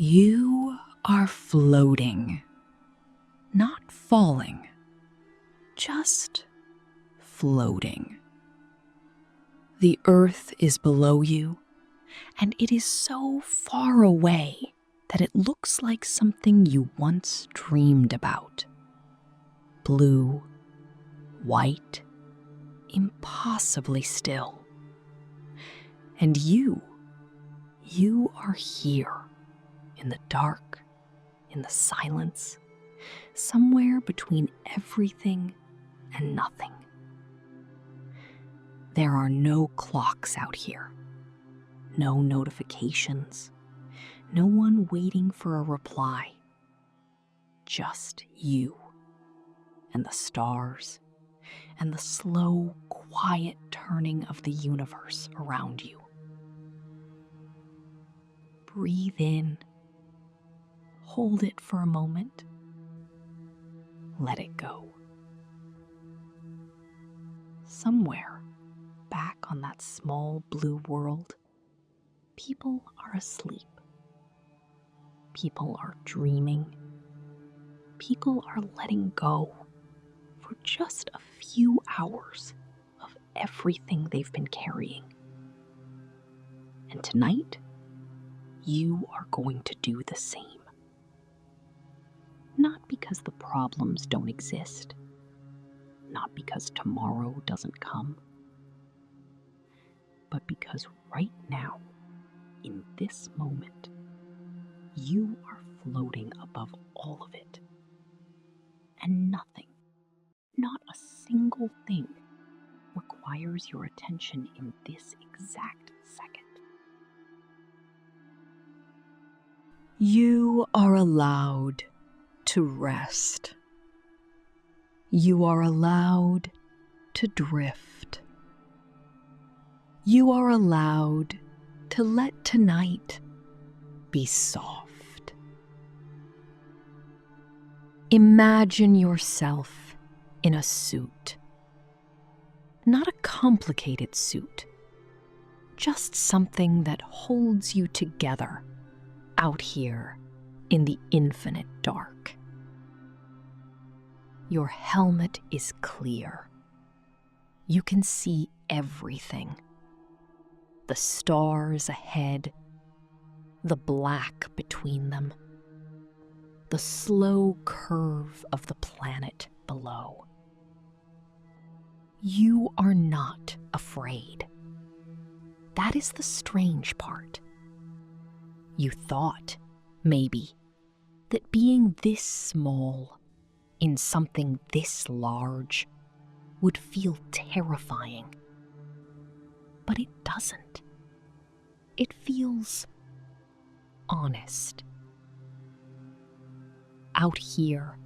You are floating, not falling, just floating. The earth is below you, and it is so far away that it looks like something you once dreamed about. Blue, white, impossibly still. And you are here, in the dark, in the silence, somewhere between everything and nothing. There are no clocks out here, no notifications, no one waiting for a reply. Just you and the stars and the slow, quiet turning of the universe around you. Breathe in, hold it for a moment, let it go. Somewhere back on that small blue world, people are asleep. People are dreaming. People are letting go for just a few hours of everything they've been carrying. And tonight, you are going to do the same. Not because the problems don't exist, not because tomorrow doesn't come, but because right now, in this moment, you are floating above all of it. And nothing, not a single thing, requires your attention in this exact second. You are allowed to rest. You are allowed to drift. You are allowed to let tonight be soft. Imagine yourself in a suit. Not a complicated suit, just something that holds you together out here in the infinite dark. Your helmet is clear. You can see everything. The stars ahead, the black between them, the slow curve of the planet below. You are not afraid. That is the strange part. You thought, maybe, that being this small in something this large would feel terrifying. But it doesn't. It feels honest. Out here,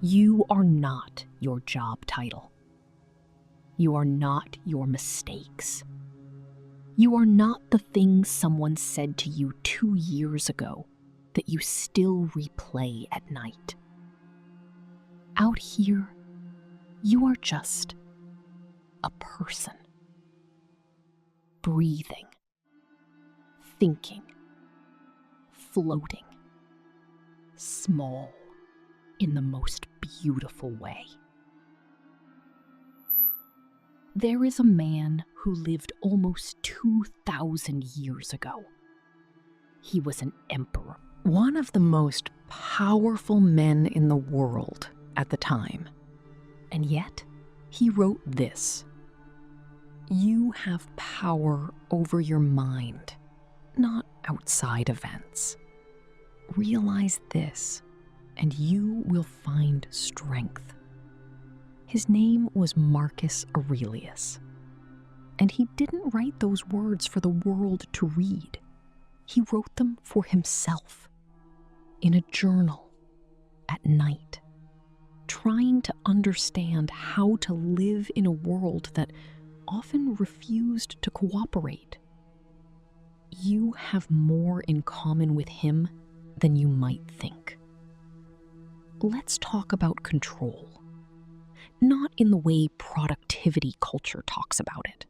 you are not your job title. You are not your mistakes. You are not the things someone said to you 2 years ago that you still replay at night. Out here, you are just a person. Breathing, thinking, floating, small in the most beautiful way. There is a man who lived almost 2,000 years ago. He was an emperor, one of the most powerful men in the world at the time. And yet, he wrote this: "You have power over your mind, not outside events. Realize this, and you will find strength." His name was Marcus Aurelius, and he didn't write those words for the world to read. He wrote them for himself, in a journal, at night, trying to understand how to live in a world that often refused to cooperate. You have more in common with him than you might think. Let's talk about control. Not in the way productivity culture talks about it.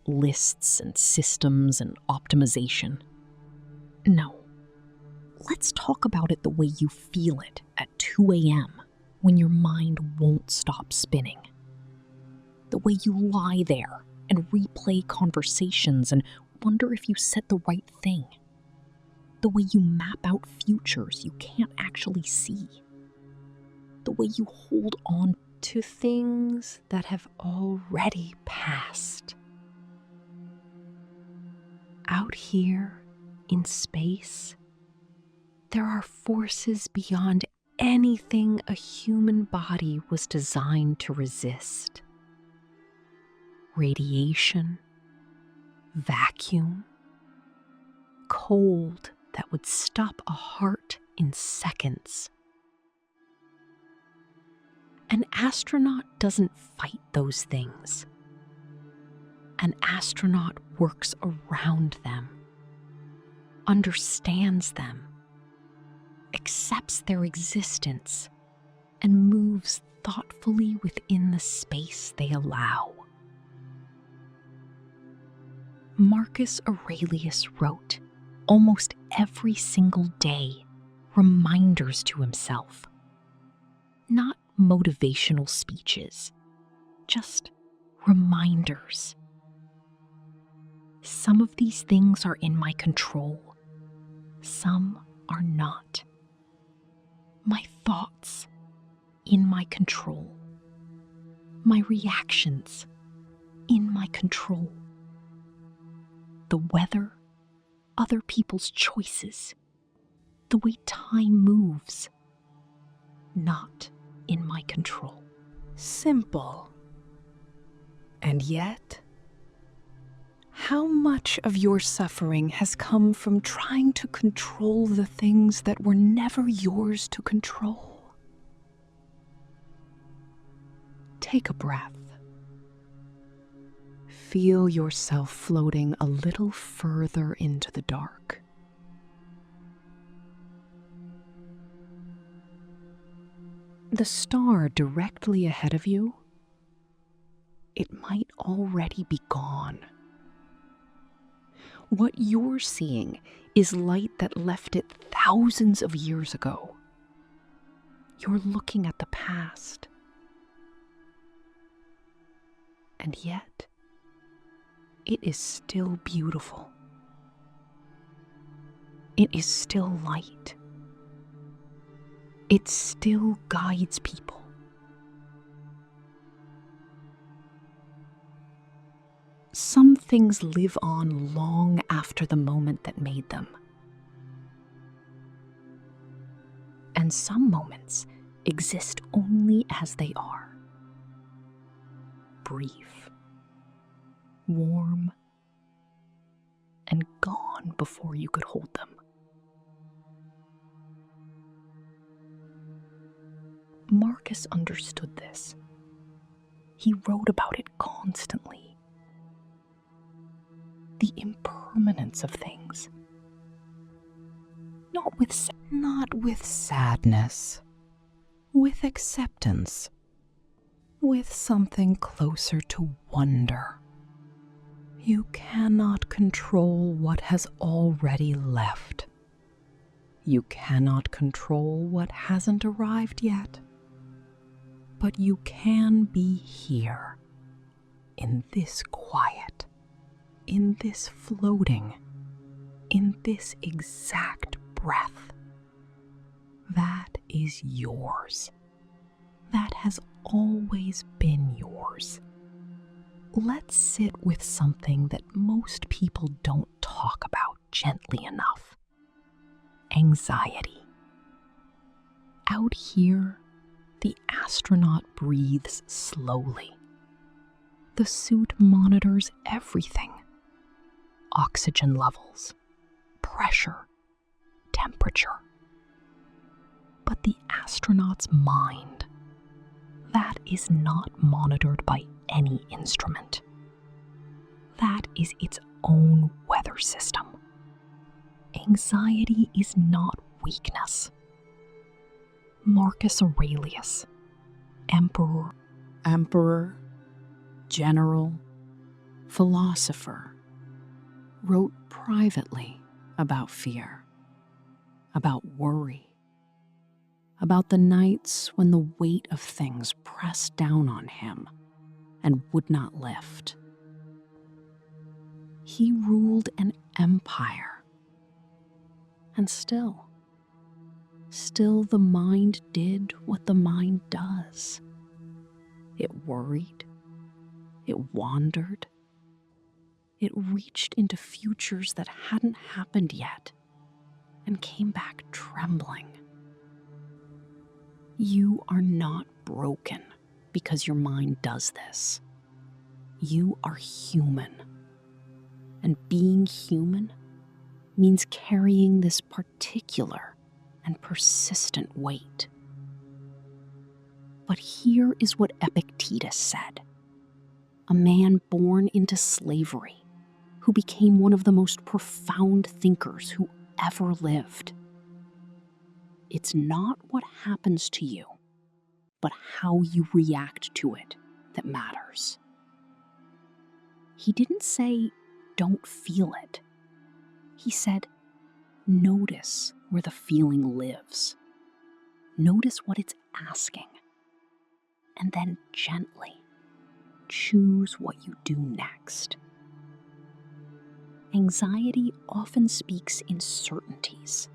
Lists and systems and optimization. No. Let's talk about it the way you feel it at 2 a.m. when your mind won't stop spinning. The way you lie there and replay conversations and wonder if you said the right thing. The way you map out futures you can't actually see. The way you hold on to things that have already passed. Out here in space, there are forces beyond anything a human body was designed to resist. Radiation, vacuum, cold that would stop a heart in seconds. An astronaut doesn't fight those things. An astronaut works around them, understands them, accepts their existence, and moves thoughtfully within the space they allow. Marcus Aurelius wrote, almost every single day, reminders to himself. Not motivational speeches, just reminders. Some of these things are in my control, some are not. My thoughts, in my control. My reactions, in my control. The weather, other people's choices, the way time moves, not in my control. Simple. And yet, how much of your suffering has come from trying to control the things that were never yours to control? Take a breath. Feel yourself floating a little further into the dark. The star directly ahead of you, it might already be gone. What you're seeing is light that left it thousands of years ago. You're looking at the past. And yet, it is still beautiful. It is still light. It still guides people. Some things live on long after the moment that made them. And some moments exist only as they are. Brief, warm, and gone before you could hold them. Marcus understood this. He wrote about it constantly. The impermanence of things. Not with sadness, with acceptance, with something closer to wonder. You cannot control what has already left. You cannot control what hasn't arrived yet. But you can be here, in this quiet, in this floating, in this exact breath. That is yours. That has always been yours. Let's sit with something that most people don't talk about gently enough. Anxiety. Out here, the astronaut breathes slowly. The suit monitors everything. Oxygen levels, pressure, temperature. But the astronaut's mind, that is not monitored by any instrument. That is its own weather system. Anxiety is not weakness. Marcus Aurelius, emperor, general, philosopher, wrote privately about fear, about worry, about the nights when the weight of things pressed down on him and would not lift. He ruled an empire, and still the mind did what the mind does. It worried, it wandered, it reached into futures that hadn't happened yet and came back trembling. You are not broken because your mind does this. You are human. And being human means carrying this particular and persistent weight. But here is what Epictetus said, a man born into slavery who became one of the most profound thinkers who ever lived. It's not what happens to you, but how you react to it that matters. He didn't say, don't feel it. He said, notice where the feeling lives. Notice what it's asking. And then gently choose what you do next. Anxiety often speaks in certainties.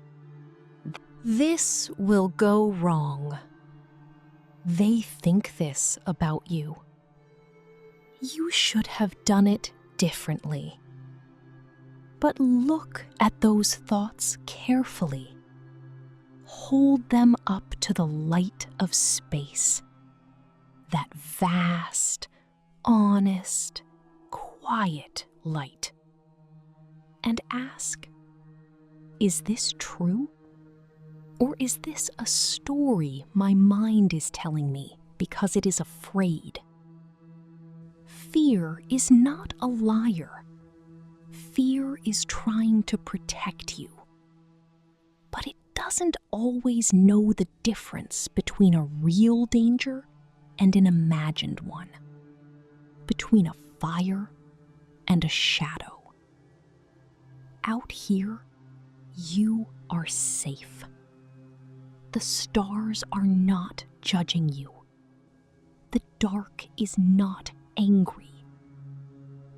This will go wrong. They think this about you. You should have done it differently. But look at those thoughts carefully. Hold them up to the light of space. That vast, honest, quiet light. And ask, is this true? Or is this a story my mind is telling me because it is afraid? Fear is not a liar. Fear is trying to protect you. But it doesn't always know the difference between a real danger and an imagined one, between a fire and a shadow. Out here, you are safe. The stars are not judging you. The dark is not angry.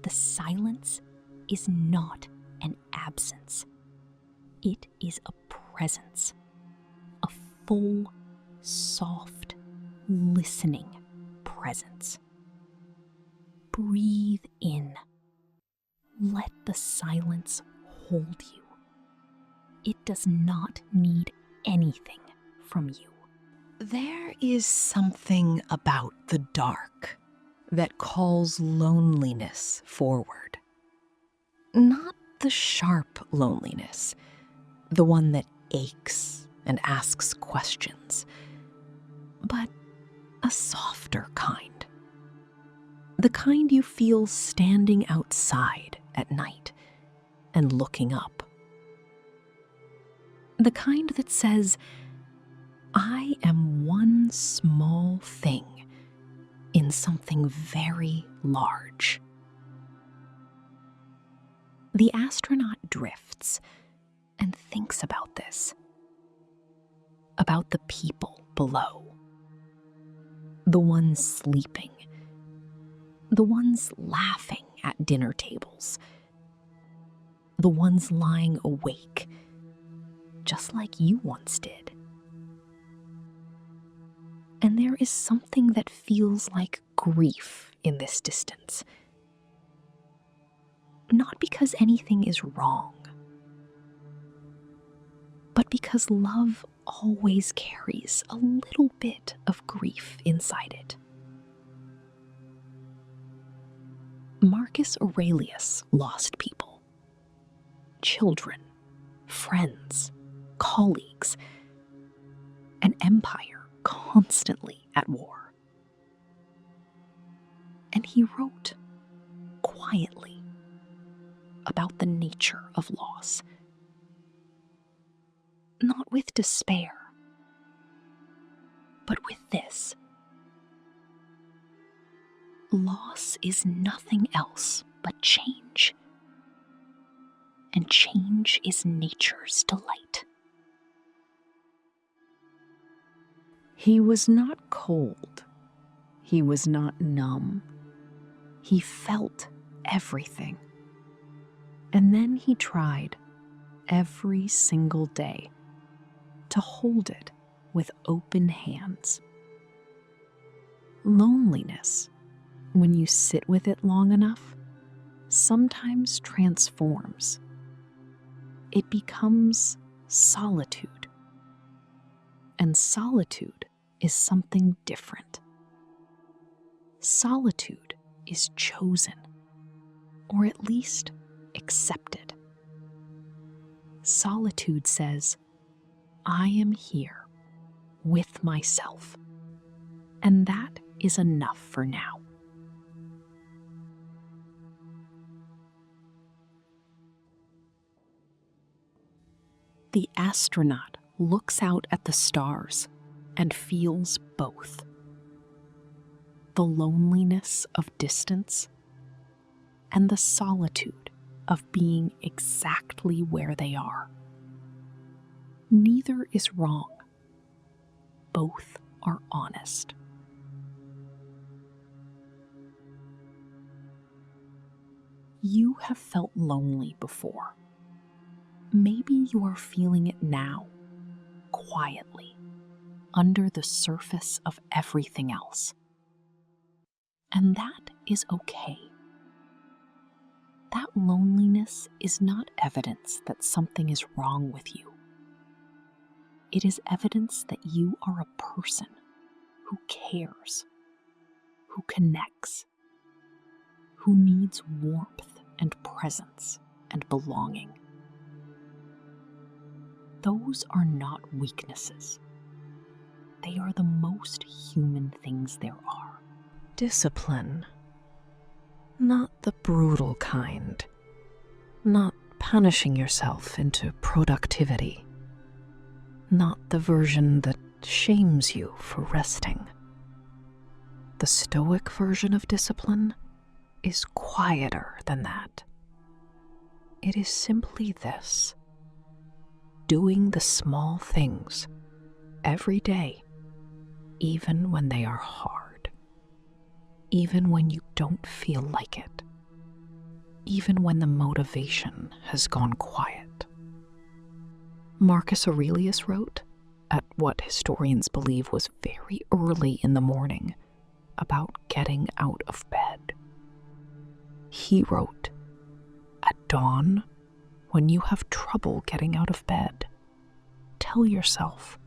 The silence is not an absence. It is a presence, a full, soft, listening presence. Breathe in. Let the silence hold you. It does not need anything from you. There is something about the dark that calls loneliness forward. Not the sharp loneliness, the one that aches and asks questions, but a softer kind. The kind you feel standing outside at night and looking up. The kind that says, I am one small thing in something very large. The astronaut drifts and thinks about this, about the people below, the ones sleeping, the ones laughing at dinner tables, the ones lying awake, just like you once did. And there is something that feels like grief in this distance. Not because anything is wrong, but because love always carries a little bit of grief inside it. Marcus Aurelius lost people. Children, friends, colleagues, an empire constantly at war. And he wrote quietly about the nature of loss. Not with despair, but with this. Loss is nothing else but change. And change is nature's delight. He was not cold. He was not numb. He felt everything. And then he tried every single day to hold it with open hands. Loneliness, when you sit with it long enough, sometimes transforms. It becomes solitude. And solitude is something different. Solitude is chosen, or at least accepted. Solitude says, I am here with myself, and that is enough for now. The astronaut looks out at the stars and feels both. The loneliness of distance and the solitude of being exactly where they are. Neither is wrong. Both are honest. You have felt lonely before. Maybe you are feeling it now, quietly, under the surface of everything else. And that is okay. That loneliness is not evidence that something is wrong with you. It is evidence that you are a person who cares, who connects, who needs warmth and presence and belonging. Those are not weaknesses. They are the most human things there are. Discipline. Not the brutal kind. Not punishing yourself into productivity. Not the version that shames you for resting. The Stoic version of discipline is quieter than that. It is simply this: doing the small things every day, even when they are hard, even when you don't feel like it, even when the motivation has gone quiet. Marcus Aurelius wrote, at what historians believe was very early in the morning, about getting out of bed. He wrote, at dawn, when you have trouble getting out of bed, tell yourself,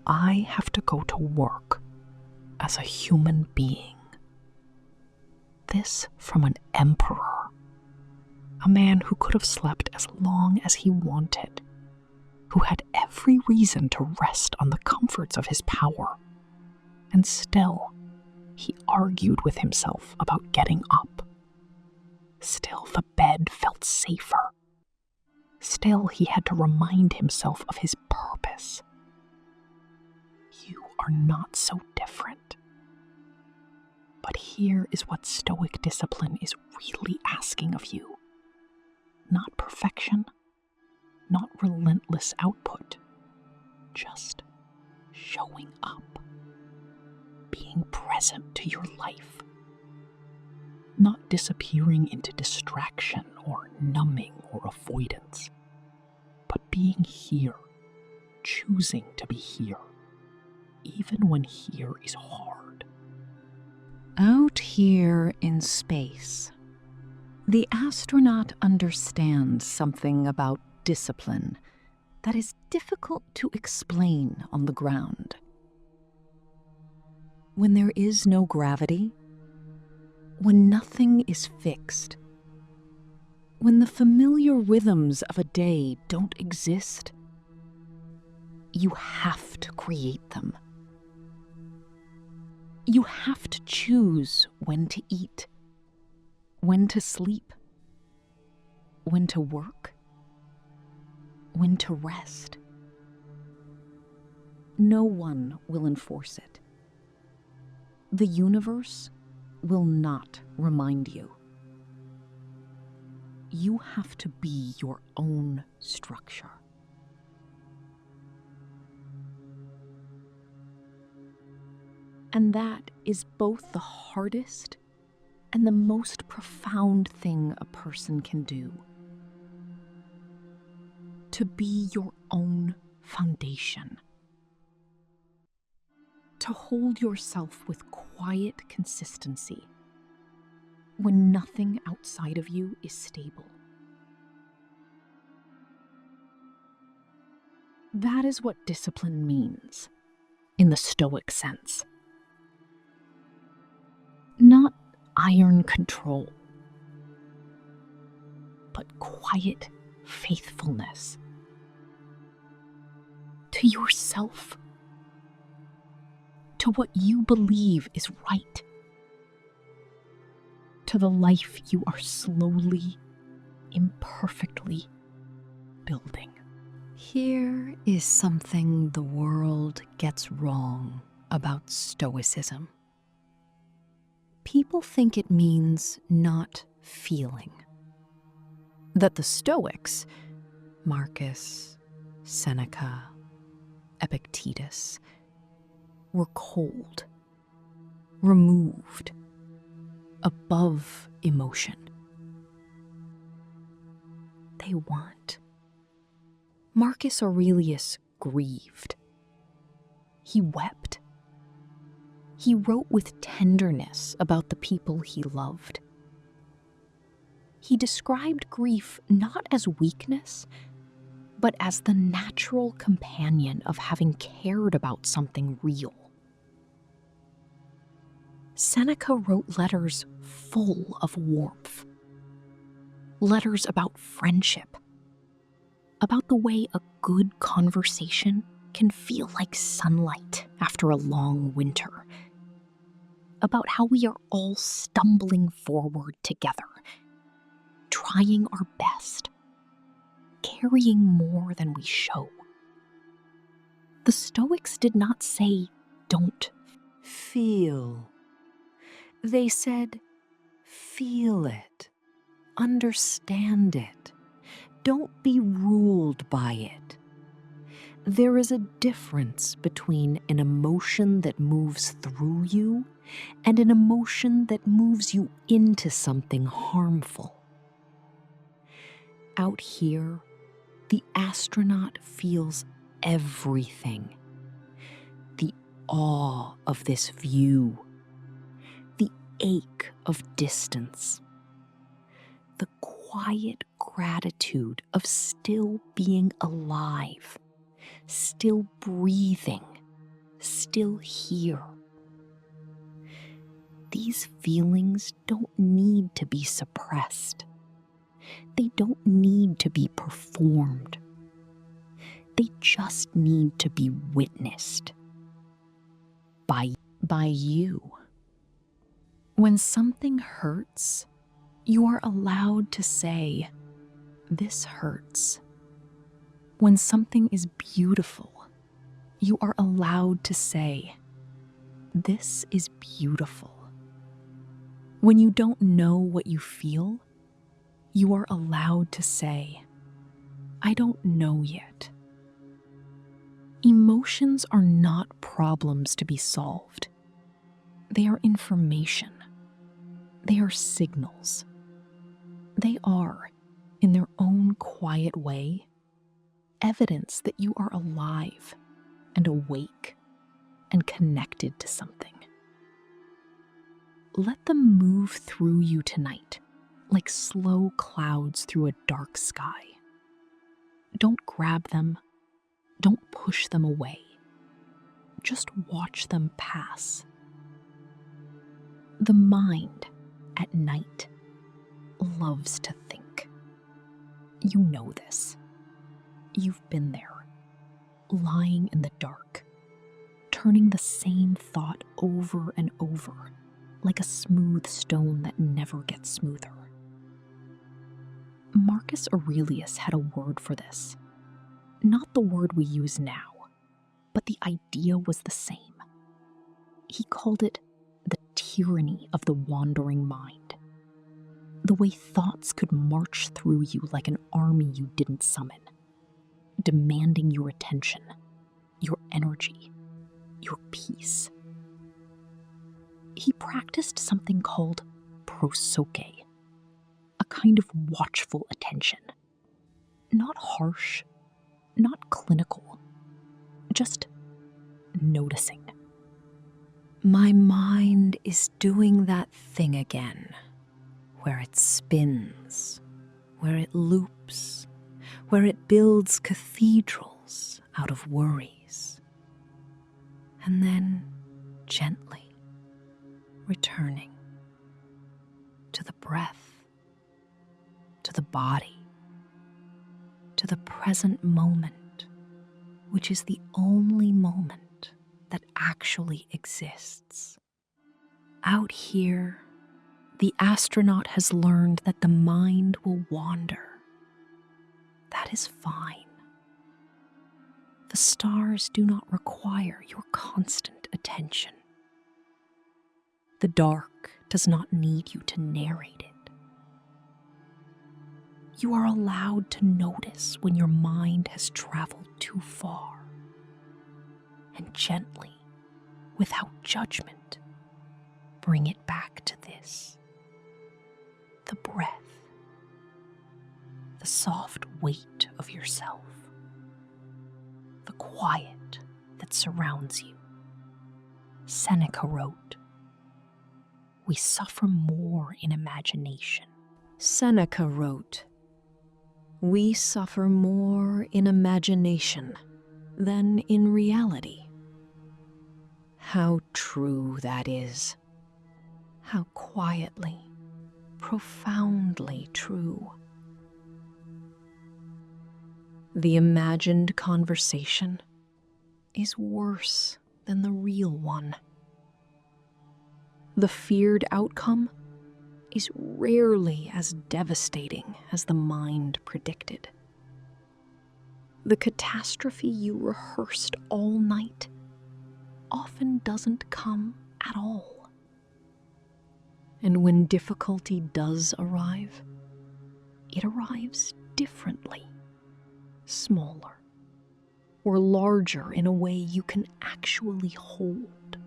I have to go to work as a human being. This from an emperor, a man who could have slept as long as he wanted, who had every reason to rest on the comforts of his power, and still he argued with himself about getting up. Still the bed felt safer. Still he had to remind himself of his purpose. You are not so different. But here is what Stoic discipline is really asking of you. Not perfection, not relentless output, just showing up, being present to your life, not disappearing into distraction or numbing or avoidance, but being here, choosing to be here, even when here is hard. Out here in space, the astronaut understands something about discipline that is difficult to explain on the ground. When there is no gravity, when nothing is fixed, when the familiar rhythms of a day don't exist, you have to create them. You have to choose when to eat, when to sleep, when to work, when to rest. No one will enforce it. The universe will not remind you. You have to be your own structure. And that is both the hardest and the most profound thing a person can do. To be your own foundation. To hold yourself with quiet consistency when nothing outside of you is stable. That is what discipline means in the Stoic sense. Not iron control, but quiet faithfulness to yourself, to what you believe is right, to the life you are slowly, imperfectly building. Here is something the world gets wrong about Stoicism. People think it means not feeling. That the Stoics, Marcus, Seneca, Epictetus, were cold, removed, above emotion. They weren't. Marcus Aurelius grieved. He wept. He wrote with tenderness about the people he loved. He described grief not as weakness, but as the natural companion of having cared about something real. Seneca wrote letters full of warmth. Letters about friendship, about the way a good conversation can feel like sunlight after a long winter, about how we are all stumbling forward together, trying our best, carrying more than we show. The Stoics did not say, "Don't feel." They said, "Feel it, understand it. Don't be ruled by it." There is a difference between an emotion that moves through you and an emotion that moves you into something harmful. Out here, the astronaut feels everything. The awe of this view, the ache of distance, the quiet gratitude of still being alive, still breathing, still here. These feelings don't need to be suppressed. They don't need to be performed. They just need to be witnessed by you. When something hurts, you are allowed to say, "This hurts." When something is beautiful, you are allowed to say, "This is beautiful." When you don't know what you feel, you are allowed to say, "I don't know yet." Emotions are not problems to be solved. They are information. They are signals. They are, in their own quiet way, evidence that you are alive and awake and connected to something. Let them move through you tonight, like slow clouds through a dark sky. Don't grab them. Don't push them away. Just watch them pass. The mind, at night, loves to think. You know this. You've been there, lying in the dark, turning the same thought over and over, like a smooth stone that never gets smoother. Marcus Aurelius had a word for this. Not the word we use now, but the idea was the same. He called it the tyranny of the wandering mind. The way thoughts could march through you like an army you didn't summon, demanding your attention, your energy, your peace. he practiced something called prosoke, a kind of watchful attention. Not harsh, not clinical, just noticing. My mind is doing that thing again, where it spins, where it loops, where it builds cathedrals out of worries, and then gently returning to the breath, to the body, to the present moment, which is the only moment that actually exists. Out here, the astronaut has learned that the mind will wander. That is fine. The stars do not require your constant attention. The dark does not need you to narrate it. You are allowed to notice when your mind has traveled too far, and gently, without judgment, bring it back to this: the breath, the soft weight of yourself, the quiet that surrounds you. Seneca wrote, "We suffer more in imagination." Seneca wrote, "We suffer more in imagination than in reality." How true that is. How quietly, profoundly true. The imagined conversation is worse than the real one. The feared outcome is rarely as devastating as the mind predicted. The catastrophe you rehearsed all night often doesn't come at all. And when difficulty does arrive, it arrives differently, smaller, or larger in a way you can actually hold.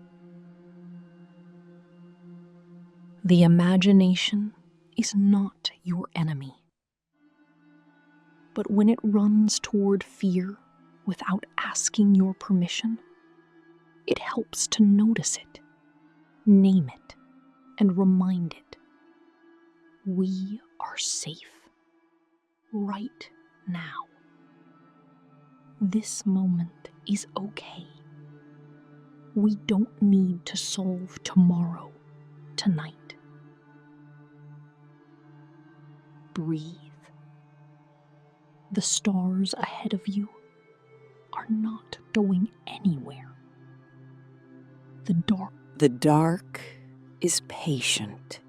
The imagination is not your enemy. But when it runs toward fear without asking your permission, it helps to notice it, name it, and remind it. We are safe right now. This moment is okay. We don't need to solve tomorrow, tonight. Breathe. The stars ahead of you are not going anywhere. The dark is patient.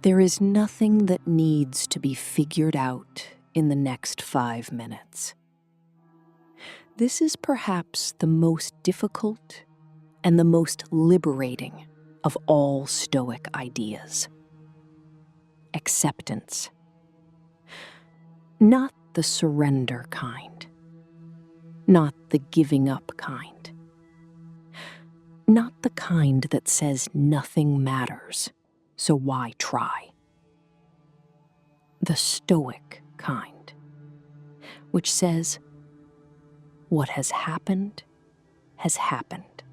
There is nothing that needs to be figured out in the next 5 minutes. This is perhaps the most difficult and the most liberating of all Stoic ideas. Acceptance. Not the surrender kind. Not the giving up kind. Not the kind that says nothing matters, so why try? The Stoic kind, which says, what has happened has happened.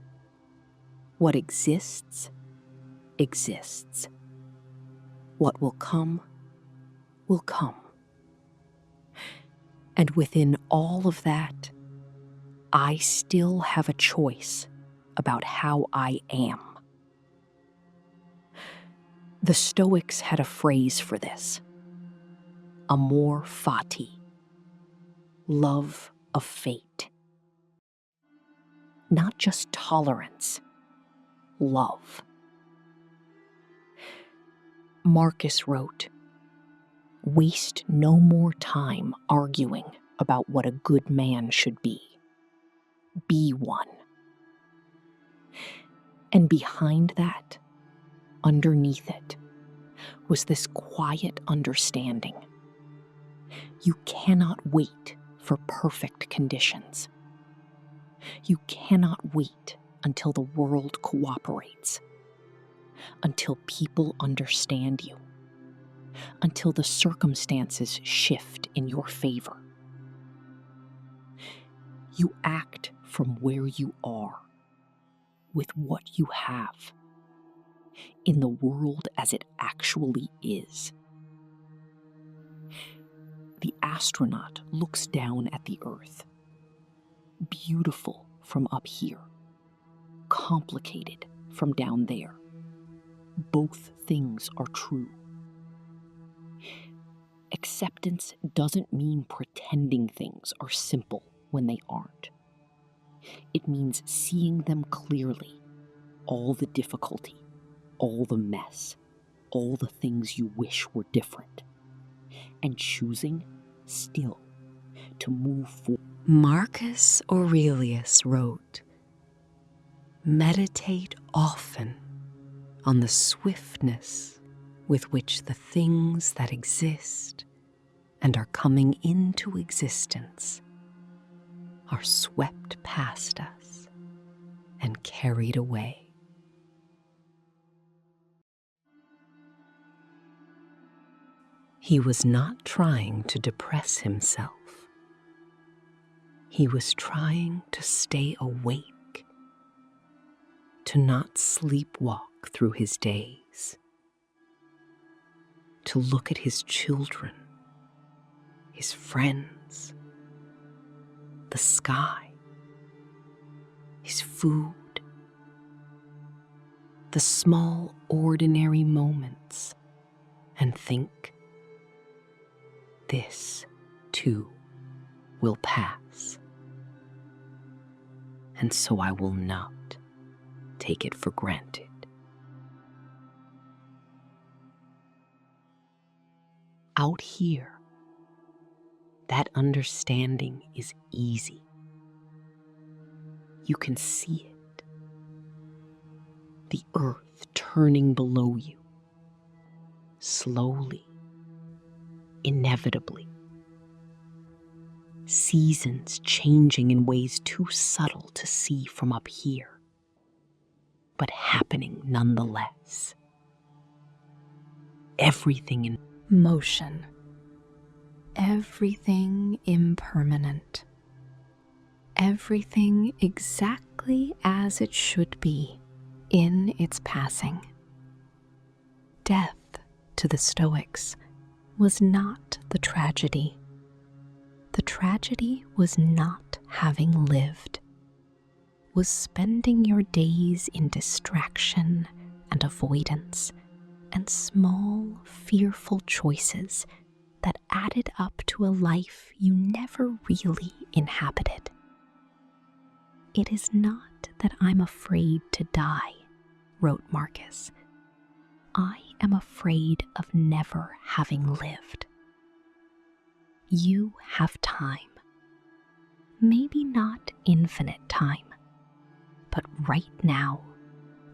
What exists, exists. What will come, will come. And within all of that, I still have a choice about how I am. The Stoics had a phrase for this: amor fati, love of fate. Not just tolerance, love. Marcus wrote, "Waste no more time arguing about what a good man should be. Be one." And behind that, underneath it, was this quiet understanding. You cannot wait for perfect conditions. You cannot wait until the world cooperates. until people understand you, until the circumstances shift in your favor. You act from where you are, with what you have, in the world as it actually is. The astronaut looks down at the Earth, beautiful from up here, complicated from down there. Both things are true. Acceptance doesn't mean pretending things are simple when they aren't. It means seeing them clearly, all the difficulty, all the mess, all the things you wish were different, and choosing still to move forward. Marcus Aurelius wrote, "Meditate often on the swiftness with which the things that exist and are coming into existence are swept past us and carried away." He was not trying to depress himself. He was trying to stay awake, to not sleepwalk through his days, to look at his children, his friends, the sky, his food, the small ordinary moments, and think, this too will pass, and so I will not take it for granted. Out here, that understanding is easy. You can see it. The earth turning below you, slowly, inevitably. Seasons changing in ways too subtle to see from up here, but happening nonetheless. Everything in motion, everything impermanent, everything exactly as it should be in its passing. Death, to the Stoics, was not the tragedy. The tragedy was not having lived, was spending your days in distraction and avoidance and small, fearful choices that added up to a life you never really inhabited. "It is not that I'm afraid to die," wrote Marcus. "I am afraid of never having lived." You have time. Maybe not infinite time, but right now,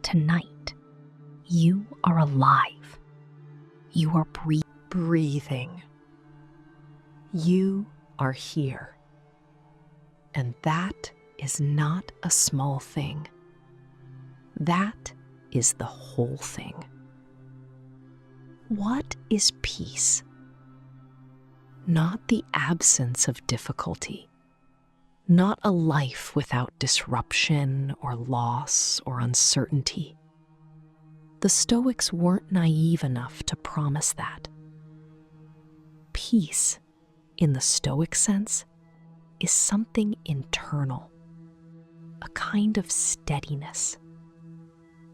tonight, you are alive. You are breathing. You are here. And that is not a small thing. That is the whole thing. What is peace? Not the absence of difficulty, not a life without disruption or loss or uncertainty. The Stoics weren't naive enough to promise that. Peace, in the Stoic sense, is something internal, a kind of steadiness,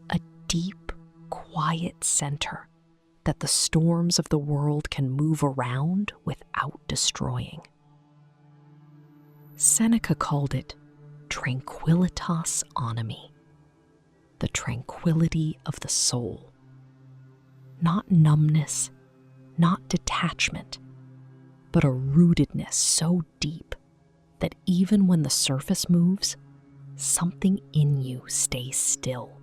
a deep, quiet center that the storms of the world can move around without destroying. Seneca called it tranquillitas animi, the tranquility of the soul. Not numbness, not detachment, but a rootedness so deep that even when the surface moves, something in you stays still.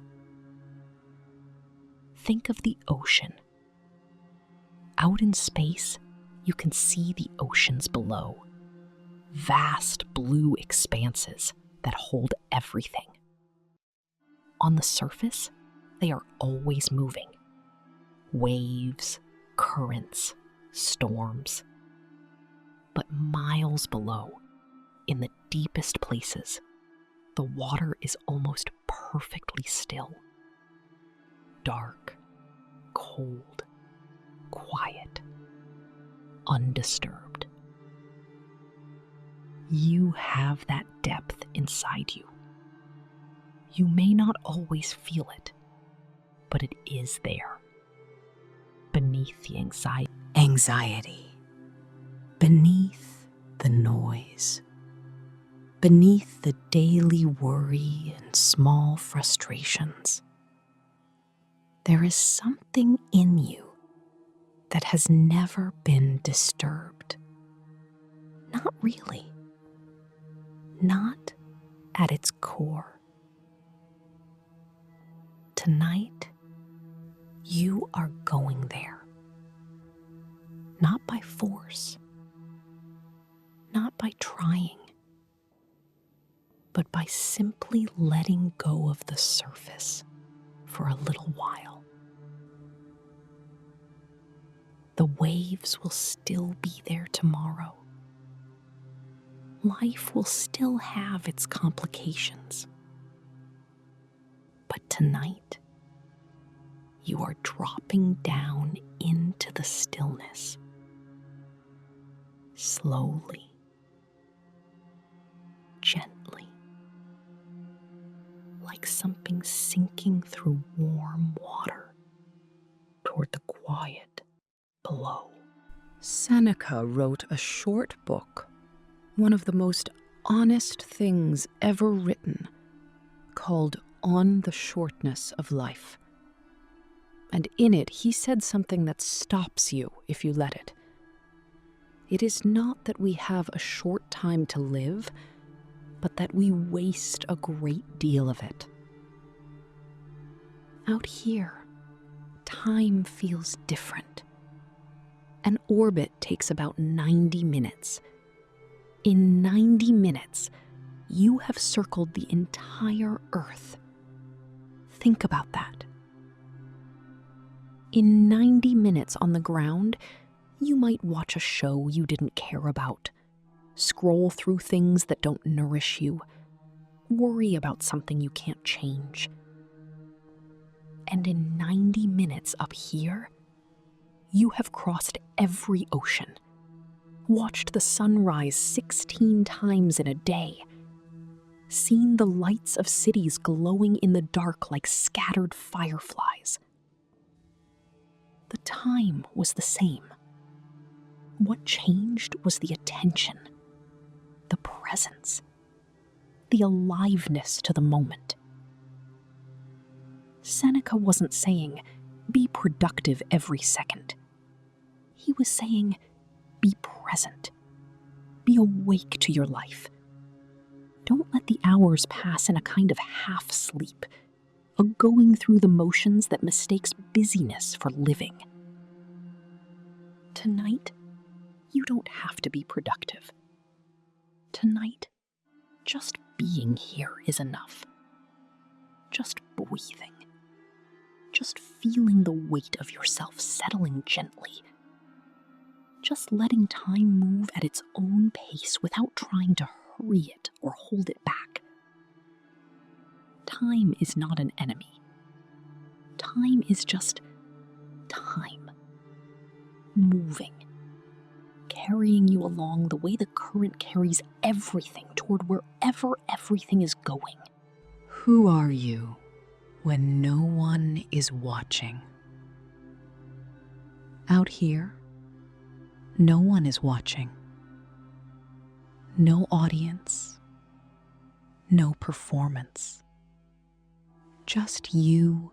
Think of the ocean. Out in space, you can see the oceans below, vast blue expanses that hold everything. On the surface, They are always moving. Waves, currents, storms. But miles below, in the deepest places, the water is almost perfectly still. Dark, cold, quiet, undisturbed. You have that depth inside you. You may not always feel it, but it is there, beneath the anxiety, beneath the noise, beneath the daily worry and small frustrations. There is something in you that has never been disturbed. Not really. Not at its core. Tonight, you are going there. Not by force, not by trying, but by simply letting go of the surface for a little while. The waves will still be there tomorrow. Life will still have its complications. But tonight, you are dropping down into the stillness. Slowly, gently, like something sinking through warm water toward the quiet below. Seneca wrote a short book, one of the most honest things ever written, called On the Shortness of Life. And in it, he said something that stops you if you let it. It is not that we have a short time to live, but that we waste a great deal of it. Out here, time feels different. An orbit takes about 90 minutes. In 90 minutes, you have circled the entire Earth. Think about that. In 90 minutes on the ground, you might watch a show you didn't care about, scroll through things that don't nourish you, worry about something you can't change. And in 90 minutes up here, you have crossed every ocean, watched the sun rise 16 times in a day, seen the lights of cities glowing in the dark like scattered fireflies. The time was the same. What changed was the attention, the presence, the aliveness to the moment. Seneca wasn't saying, be productive every second. He was saying, be present. Be awake to your life. Don't let the hours pass in a kind of half sleep, a going through the motions that mistakes busyness for living. Tonight, you don't have to be productive. Tonight, just being here is enough. Just breathing. Just feeling the weight of yourself settling gently. Just letting time move at its own pace without trying to hurry it or hold it back. Time is not an enemy. Time is just time. Moving. Carrying you along the way the current carries everything toward wherever everything is going. Who are you when no one is watching? Out here, no one is watching. No audience, no performance. Just you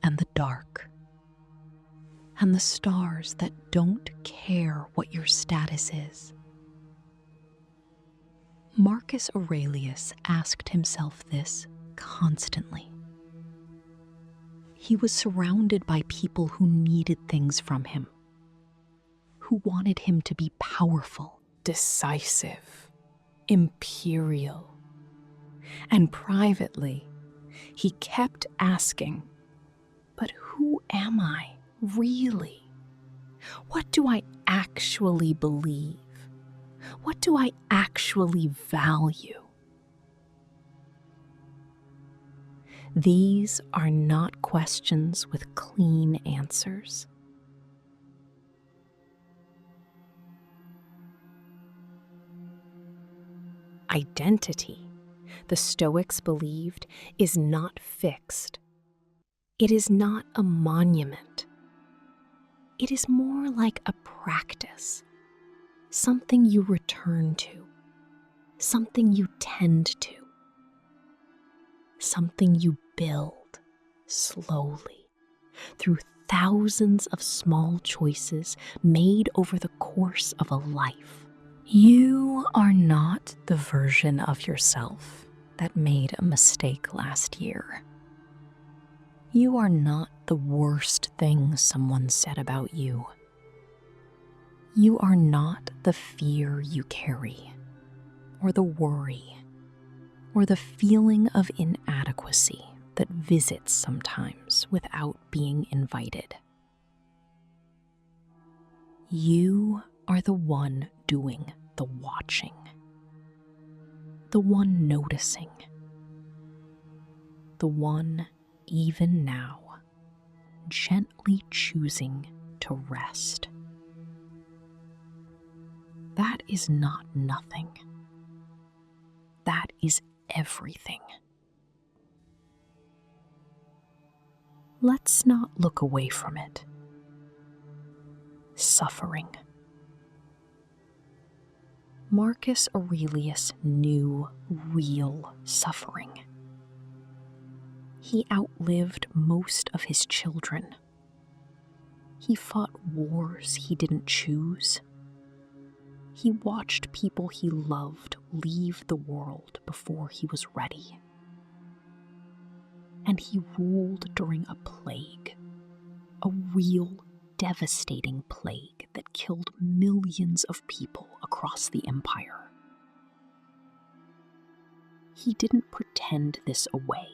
and the dark, and the stars that don't care what your status is. Marcus Aurelius asked himself this constantly. He was surrounded by people who needed things from him, who wanted him to be powerful, decisive, imperial. And privately, he kept asking, But who am I, really? What do I actually believe? What do I actually value? These are not questions with clean answers. Identity, the Stoics believed, is not fixed. It is not a monument. It is more like a practice, something you return to, something you tend to, something you build slowly through thousands of small choices made over the course of a life. You are not the version of yourself that made a mistake last year. You are not the worst thing someone said about you. You are not the fear you carry, or the worry, or the feeling of inadequacy that visits sometimes without being invited. You are the one doing the watching, the one noticing, the one, even now, gently choosing to rest. That is not nothing. That is everything. Let's not look away from it. Suffering. Marcus Aurelius knew real suffering. He outlived most of his children. He fought wars he didn't choose. He watched people he loved leave the world before he was ready. And he ruled during a plague, a real, devastating plague that killed millions of people across the empire. He didn't pretend this away,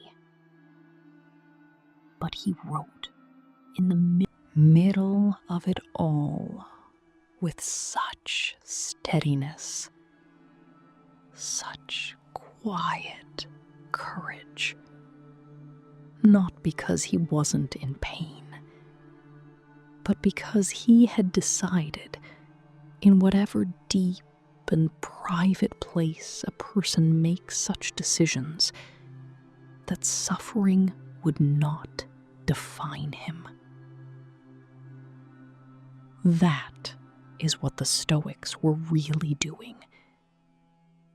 but he wrote in the middle of it all with such steadiness, such quiet courage, not because he wasn't in pain, but because he had decided, in whatever deep and private place a person makes such decisions, that suffering would not define him. That is what the Stoics were really doing.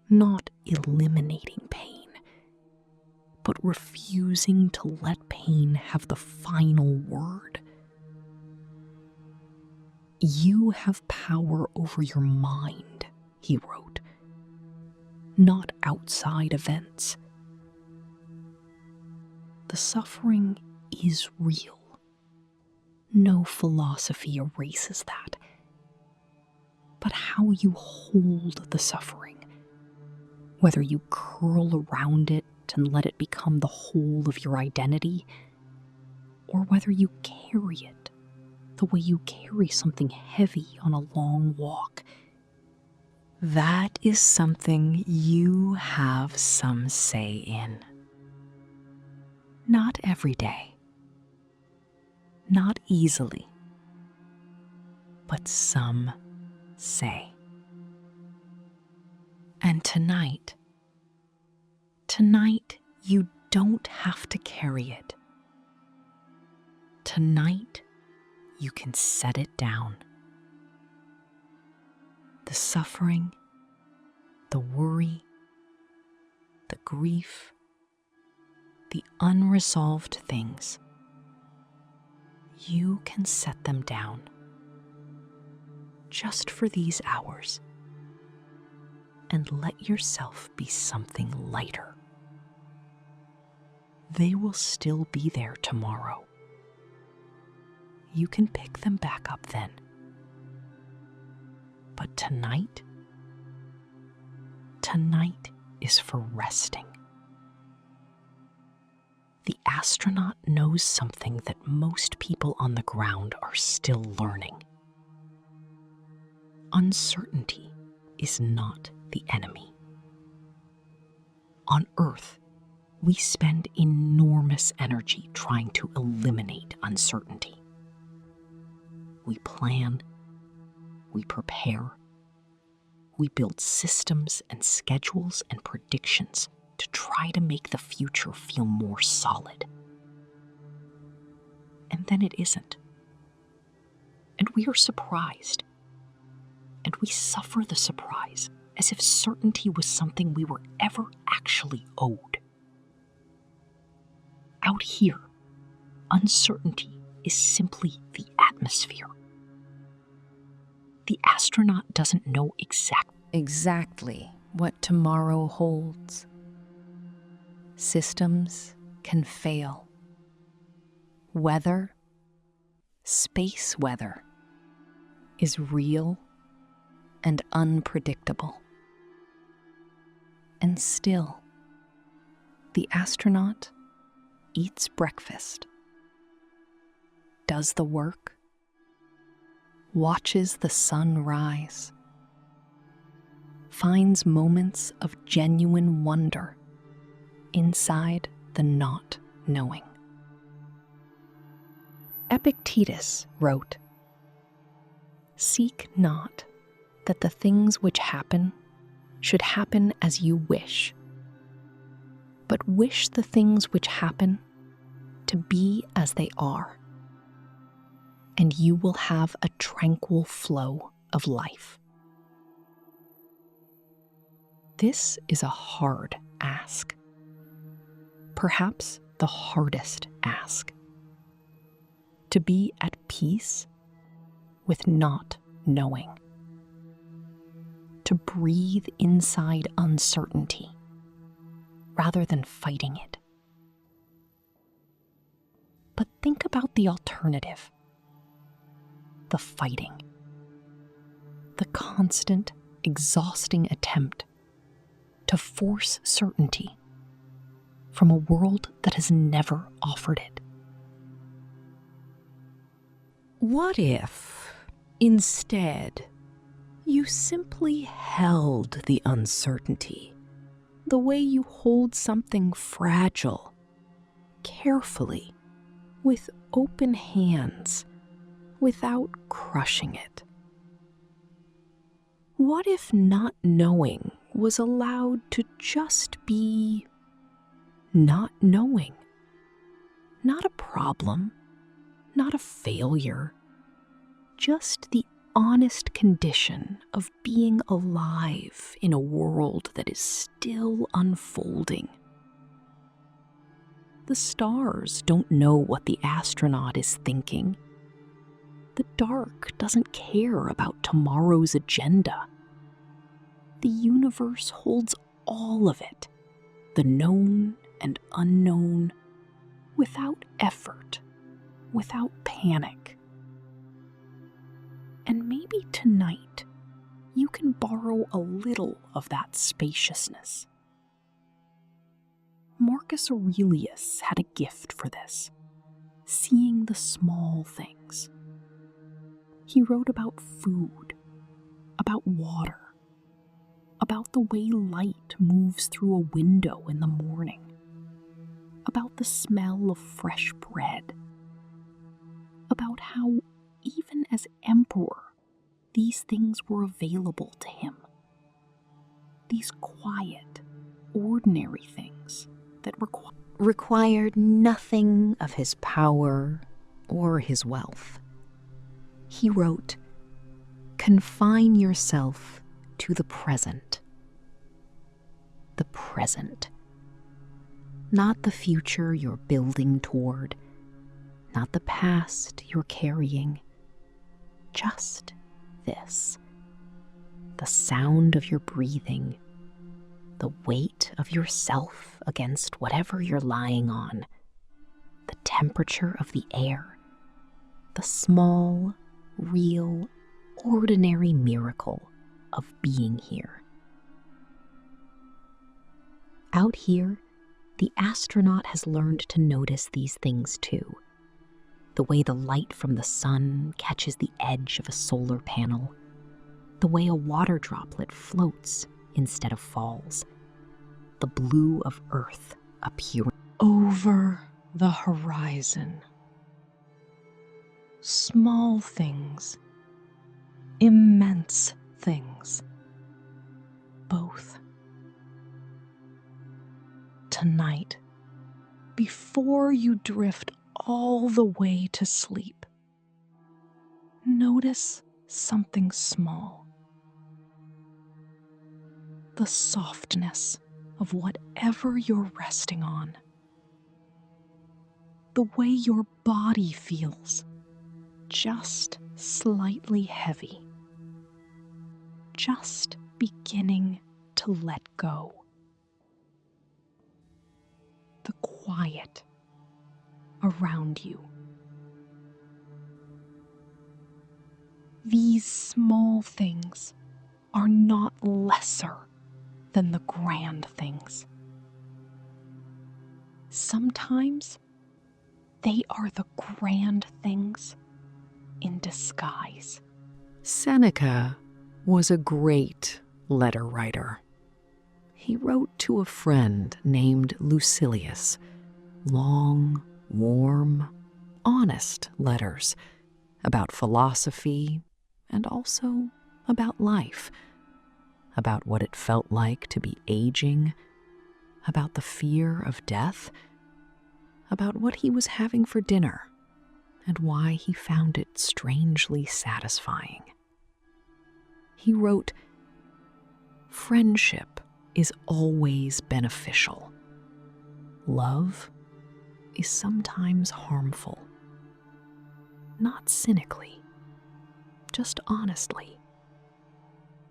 Not eliminating pain, but refusing to let pain have the final word. You have power over your mind, he wrote, not outside events. The suffering is real. No philosophy erases that. But how you hold the suffering, whether you curl around it and let it become the whole of your identity, or whether you carry it the way you carry something heavy on a long walk, that is something you have some say in. Not every day, not easily, but some say. And tonight you don't have to carry it. Tonight, you can set it down. The suffering, the worry, the grief, the unresolved things, you can set them down just for these hours and let yourself be something lighter. They will still be there tomorrow. You can pick them back up then. But tonight is for resting. The astronaut knows something that most people on the ground are still learning. Uncertainty is not the enemy. On Earth, we spend enormous energy trying to eliminate uncertainty. We plan, we prepare, we build systems and schedules and predictions to try to make the future feel more solid. And then it isn't. And we are surprised. And we suffer the surprise as if certainty was something we were ever actually owed. Out here, uncertainty is simply the atmosphere. The astronaut doesn't know exactly what tomorrow holds. Systems can fail. Weather, space weather, is real and unpredictable. And still, the astronaut eats breakfast, does the work, watches the sun rise, finds moments of genuine wonder inside the not knowing. Epictetus wrote, "Seek not that the things which happen should happen as you wish, but wish the things which happen to be as they are, and you will have a tranquil flow of life." This is a hard ask. Perhaps the hardest ask. To be at peace with not knowing. To breathe inside uncertainty rather than fighting it. But think about the alternative. The fighting. The constant, exhausting attempt to force certainty from a world that has never offered it. What if, instead, you simply held the uncertainty the way you hold something fragile, carefully, with open hands, without crushing it? What if not knowing was allowed to just be not knowing? Not a problem, not a failure, just the honest condition of being alive in a world that is still unfolding. The stars don't know what the astronaut is thinking. The dark doesn't care about tomorrow's agenda. The universe holds all of it, the known and unknown, without effort, without panic. And maybe tonight, you can borrow a little of that spaciousness. Marcus Aurelius had a gift for this, seeing the small things. He wrote about food, about water, about the way light moves through a window in the morning, about the smell of fresh bread, about how, even as emperor, these things were available to him. These quiet, ordinary things that required nothing of his power or his wealth. He wrote, "Confine yourself to the present." The present. Not the future you're building toward, not the past you're carrying. Just this. The sound of your breathing, the weight of yourself against whatever you're lying on, the temperature of the air, the small, real, ordinary miracle of being here. Out here, The astronaut has learned to notice these things too. The way the light from the sun catches the edge of a solar panel. The way a water droplet floats instead of falls. The blue of Earth appearing over the horizon. Small things, immense things, both. Tonight, before you drift all the way to sleep, notice something small. The softness of whatever you're resting on. The way your body feels, just slightly heavy. Just beginning to let go. The quiet around you. These small things are not lesser than the grand things. Sometimes they are the grand things in disguise. Seneca was a great letter writer. He wrote to a friend named Lucilius long, warm, honest letters about philosophy and also about life, about what it felt like to be aging, about the fear of death, about what he was having for dinner, and why he found it strangely satisfying. He wrote, "Friendship is always beneficial. Love is sometimes harmful. Not cynically, just honestly,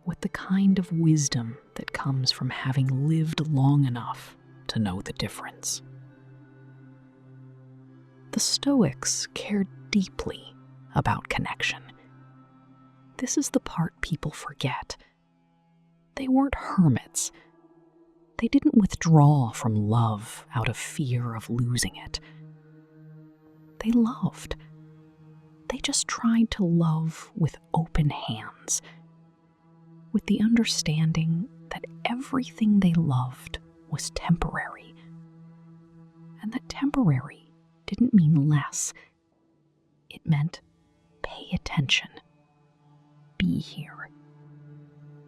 with the kind of wisdom that comes from having lived long enough to know the difference." The Stoics cared deeply about connection. This is the part people forget. They weren't hermits. They didn't withdraw from love out of fear of losing it. They loved. They just tried to love with open hands, with the understanding that everything they loved was temporary, and that temporary didn't mean less. It meant pay attention. Be here.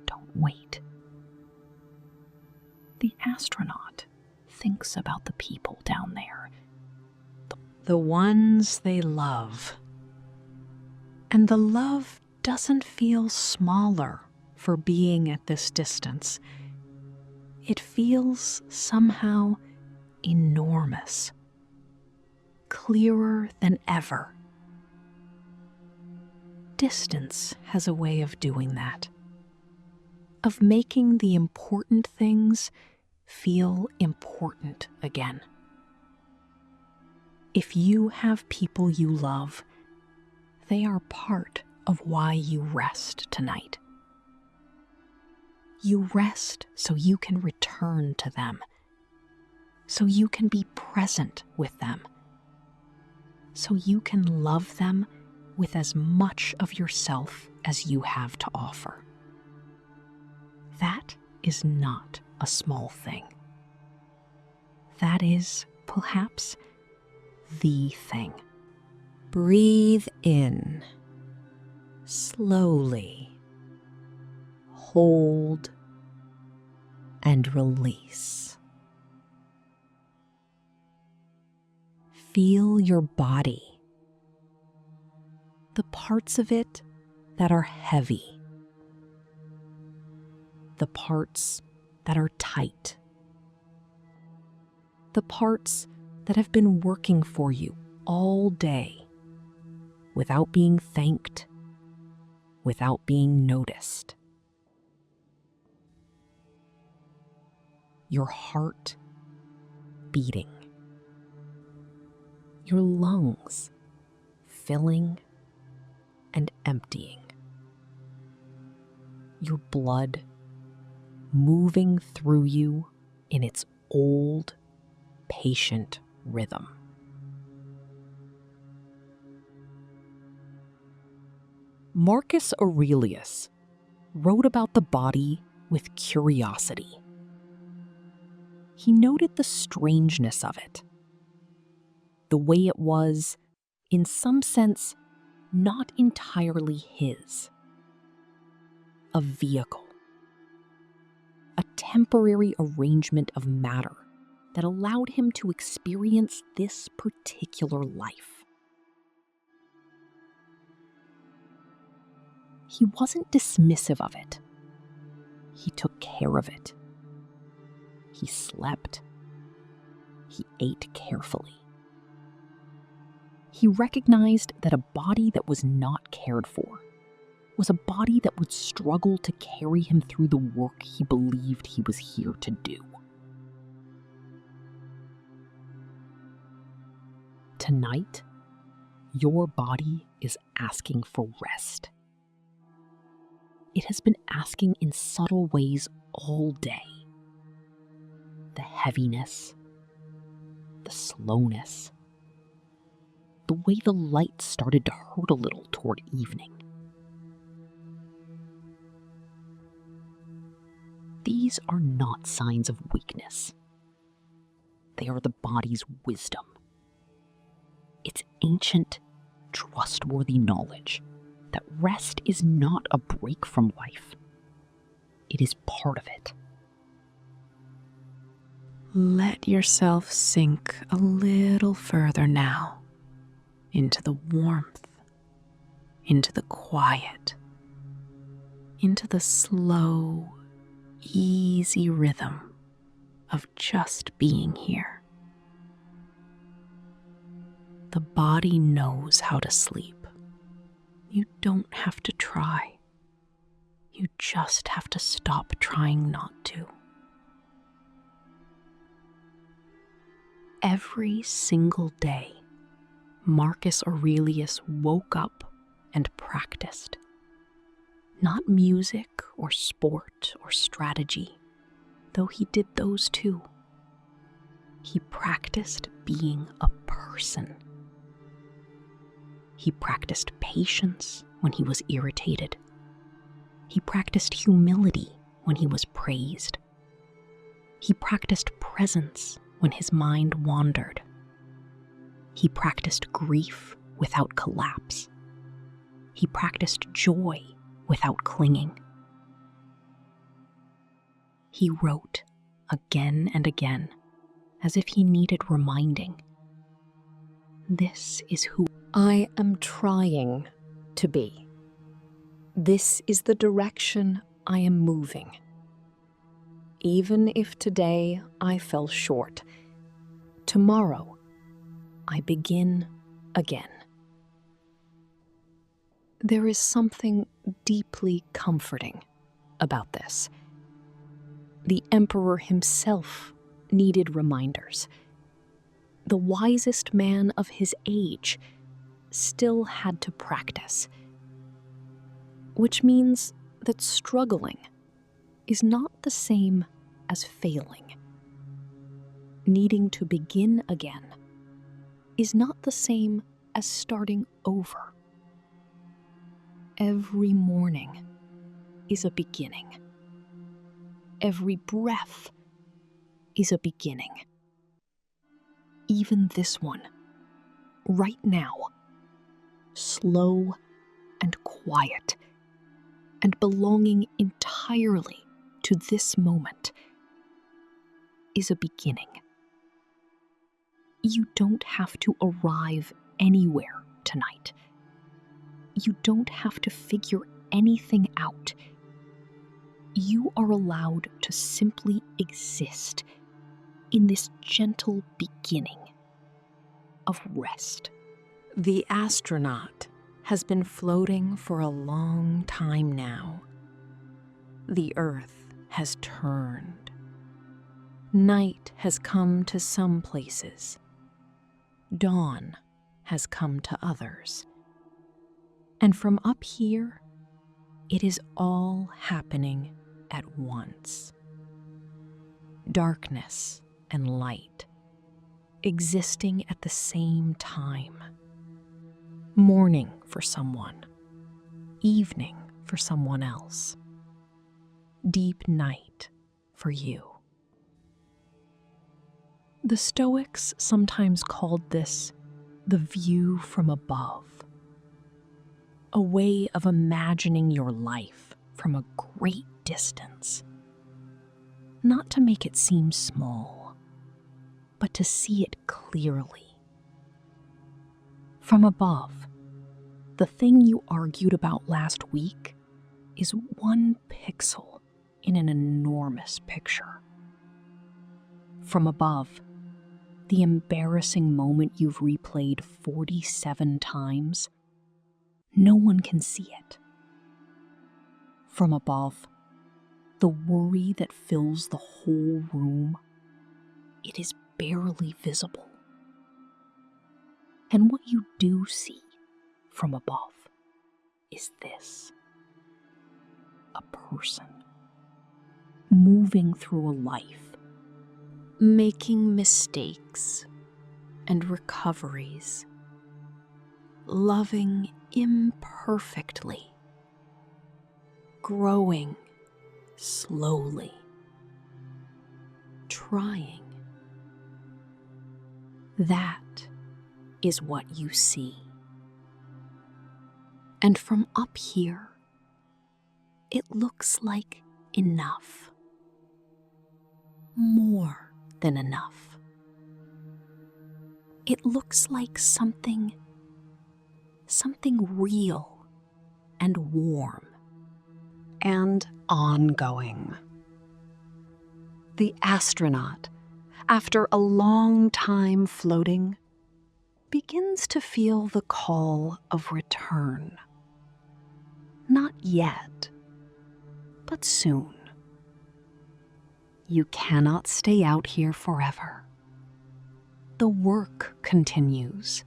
Don't wait. The astronaut thinks about the people down there. The ones they love. And the love doesn't feel smaller for being at this distance. It feels somehow enormous. Clearer than ever. Distance has a way of doing that, of making the important things feel important again. If you have people you love, they are part of why you rest tonight. You rest so you can return to them, so you can be present with them, so you can love them with as much of yourself as you have to offer. That is not a small thing. That is, perhaps, the thing. Breathe in, slowly. Hold and release. Feel your body. The parts of it that are heavy. The parts that are tight. The parts that have been working for you all day without being thanked, without being noticed. Your heart beating. Your lungs filling and emptying. Your blood moving through you in its old, patient rhythm. Marcus Aurelius wrote about the body with curiosity. He noted the strangeness of it, the way it was, in some sense, not entirely his. A vehicle, a temporary arrangement of matter that allowed him to experience this particular life. He wasn't dismissive of it. He took care of it. He slept. He ate carefully. He recognized that a body that was not cared for was a body that would struggle to carry him through the work he believed he was here to do. Tonight, your body is asking for rest. It has been asking in subtle ways all day. The heaviness, the slowness, the way the light started to hurt a little toward evening. These are not signs of weakness. They are the body's wisdom. It's ancient, trustworthy knowledge that rest is not a break from life. It is part of it. Let yourself sink a little further now into the warmth, into the quiet, into the slow, easy rhythm of just being here. The body knows how to sleep. You don't have to try. You just have to stop trying not to. Every single day, Marcus Aurelius woke up and practiced. Not music or sport or strategy, though he did those too. He practiced being a person. He practiced patience when he was irritated. He practiced humility when he was praised. He practiced presence when his mind wandered. He practiced grief without collapse. He practiced joy without clinging. He wrote again and again, as if he needed reminding. This is who I am trying to be. This is the direction I am moving. Even if today I fell short, tomorrow I begin again. There is something deeply comforting about this. The emperor himself needed reminders. The wisest man of his age still had to practice, which means that struggling is not the same as failing. Needing to begin again is not the same as starting over. Every morning is a beginning. Every breath is a beginning. Even this one, right now, slow and quiet, and belonging entirely to this moment, is a beginning. You don't have to arrive anywhere tonight. You don't have to figure anything out. You are allowed to simply exist in this gentle beginning of rest. The astronaut has been floating for a long time now. The earth has turned. Night has come to some places. Dawn has come to others. And from up here, it is all happening at once. Darkness and light, existing at the same time. Morning for someone, evening for someone else, deep night for you. The Stoics sometimes called this the view from above, a way of imagining your life from a great distance, not to make it seem small, but to see it clearly. From above, the thing you argued about last week is one pixel in an enormous picture. From above, the embarrassing moment you've replayed 47 times, no one can see it. From above, the worry that fills the whole room, it is barely visible. And what you do see from above is this: a person moving through a life, making mistakes and recoveries, loving imperfectly, growing slowly, trying. That is what you see. And from up here, it looks like enough. More than enough. It looks like something real and warm and ongoing. The astronaut, after a long time floating, begins to feel the call of return. Not yet, but soon. You cannot stay out here forever. The work continues.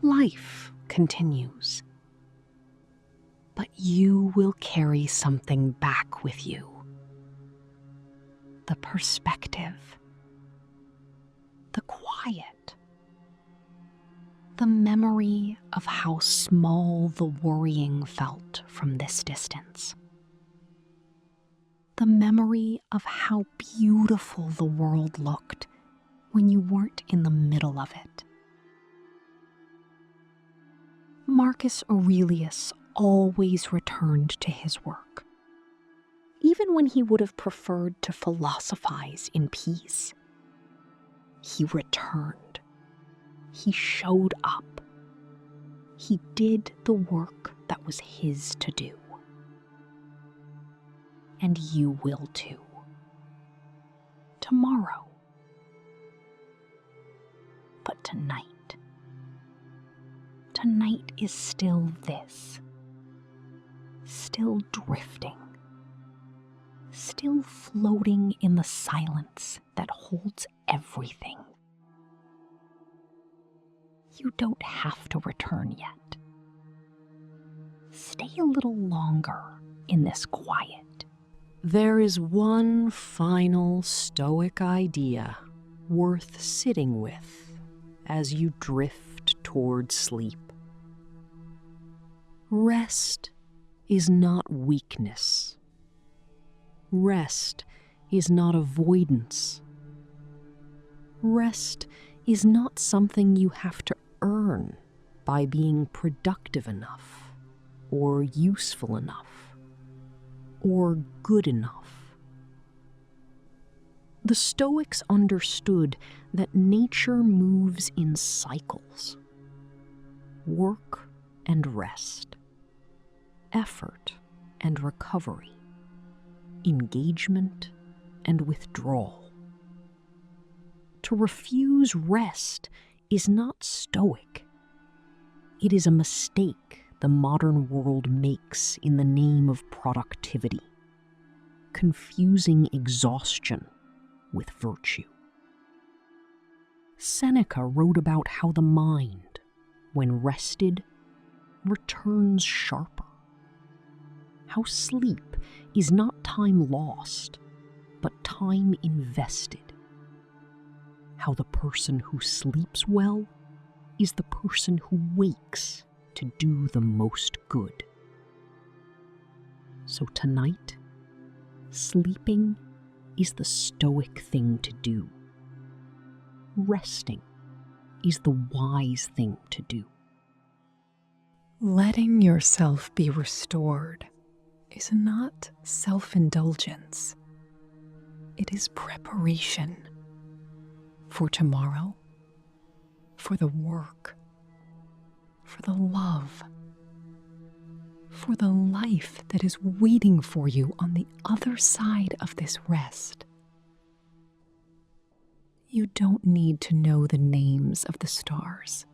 Life continues. But you will carry something back with you. The perspective. The quiet. The memory of how small the worrying felt from this distance. The memory of how beautiful the world looked when you weren't in the middle of it. Marcus Aurelius always returned to his work, even when he would have preferred to philosophize in peace. He returned. He showed up. He did the work that was his to do. And you will too. Tomorrow. But tonight is still this. Still drifting. Still floating in the silence that holds everything. You don't have to return yet. Stay a little longer in this quiet. There is one final Stoic idea worth sitting with as you drift toward sleep. Rest is not weakness. Rest is not avoidance. Rest is not something you have to earn by being productive enough, or useful enough, or good enough. The Stoics understood that nature moves in cycles. Work and rest, effort and recovery, engagement and withdrawal. To refuse rest is not Stoic. It is a mistake the modern world makes in the name of productivity, confusing exhaustion with virtue. Seneca wrote about how the mind, when rested, returns sharper. How sleep is not time lost, but time invested. how the person who sleeps well is the person who wakes to do the most good. So tonight, sleeping is the stoic thing to do. Resting is the wise thing to do. Letting yourself be restored is not self-indulgence. It is preparation for tomorrow, for the work, for the love, for the life that is waiting for you on the other side of this rest. You don't need to know the names of the stars.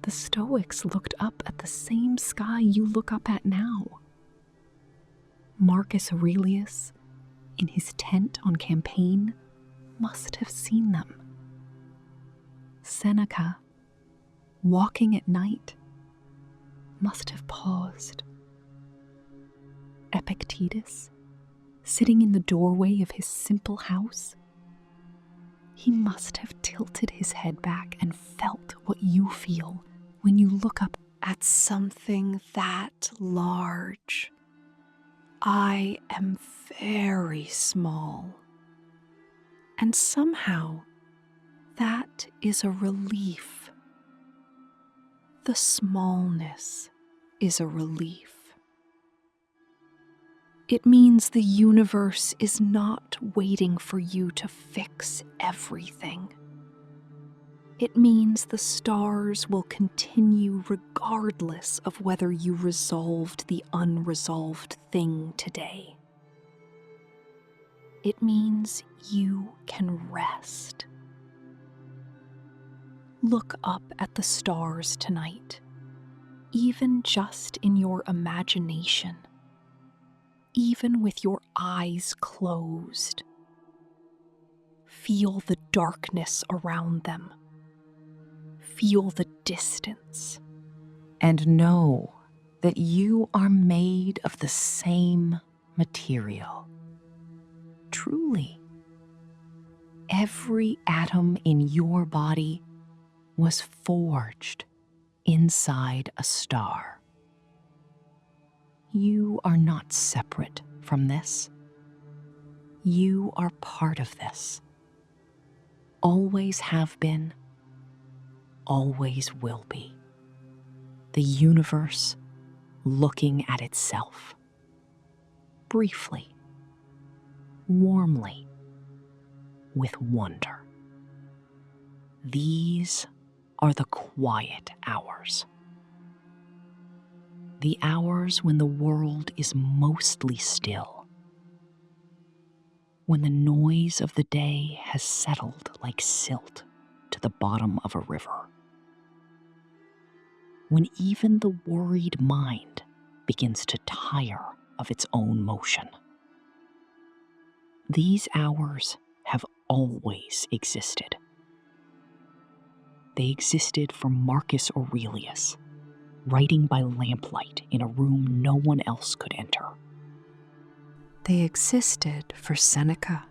The Stoics looked up at the same sky you look up at now. Marcus Aurelius, in his tent on campaign, must have seen them. Seneca, walking at night, must have paused. Epictetus, sitting in the doorway of his simple house, he must have tilted his head back and felt what you feel when you look up at something that large. I am very small. And somehow, that is a relief. The smallness is a relief. It means the universe is not waiting for you to fix everything. It means the stars will continue regardless of whether you resolved the unresolved thing today. It means you can rest. Look up at the stars tonight, even just in your imagination, even with your eyes closed. Feel the darkness around them. Feel the distance. And know that you are made of the same material. Truly, every atom in your body was forged inside a star. You are not separate from this. You are part of this. Always have been, always will be. The universe looking at itself. Briefly, warmly, with wonder. These are the quiet hours. The hours when the world is mostly still. When the noise of the day has settled like silt to the bottom of a river. When even the worried mind begins to tire of its own motion. These hours have always existed. They existed for Marcus Aurelius, writing by lamplight in a room no one else could enter. They existed for Seneca,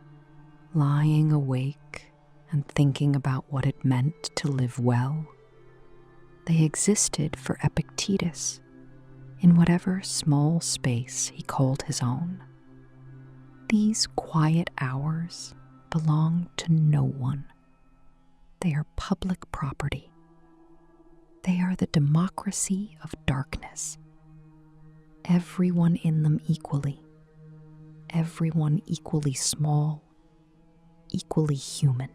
lying awake and thinking about what it meant to live well. They existed for Epictetus, in whatever small space he called his own. These quiet hours belong to no one. They are public property. They are the democracy of darkness. Everyone in them equally. Everyone equally small, equally human,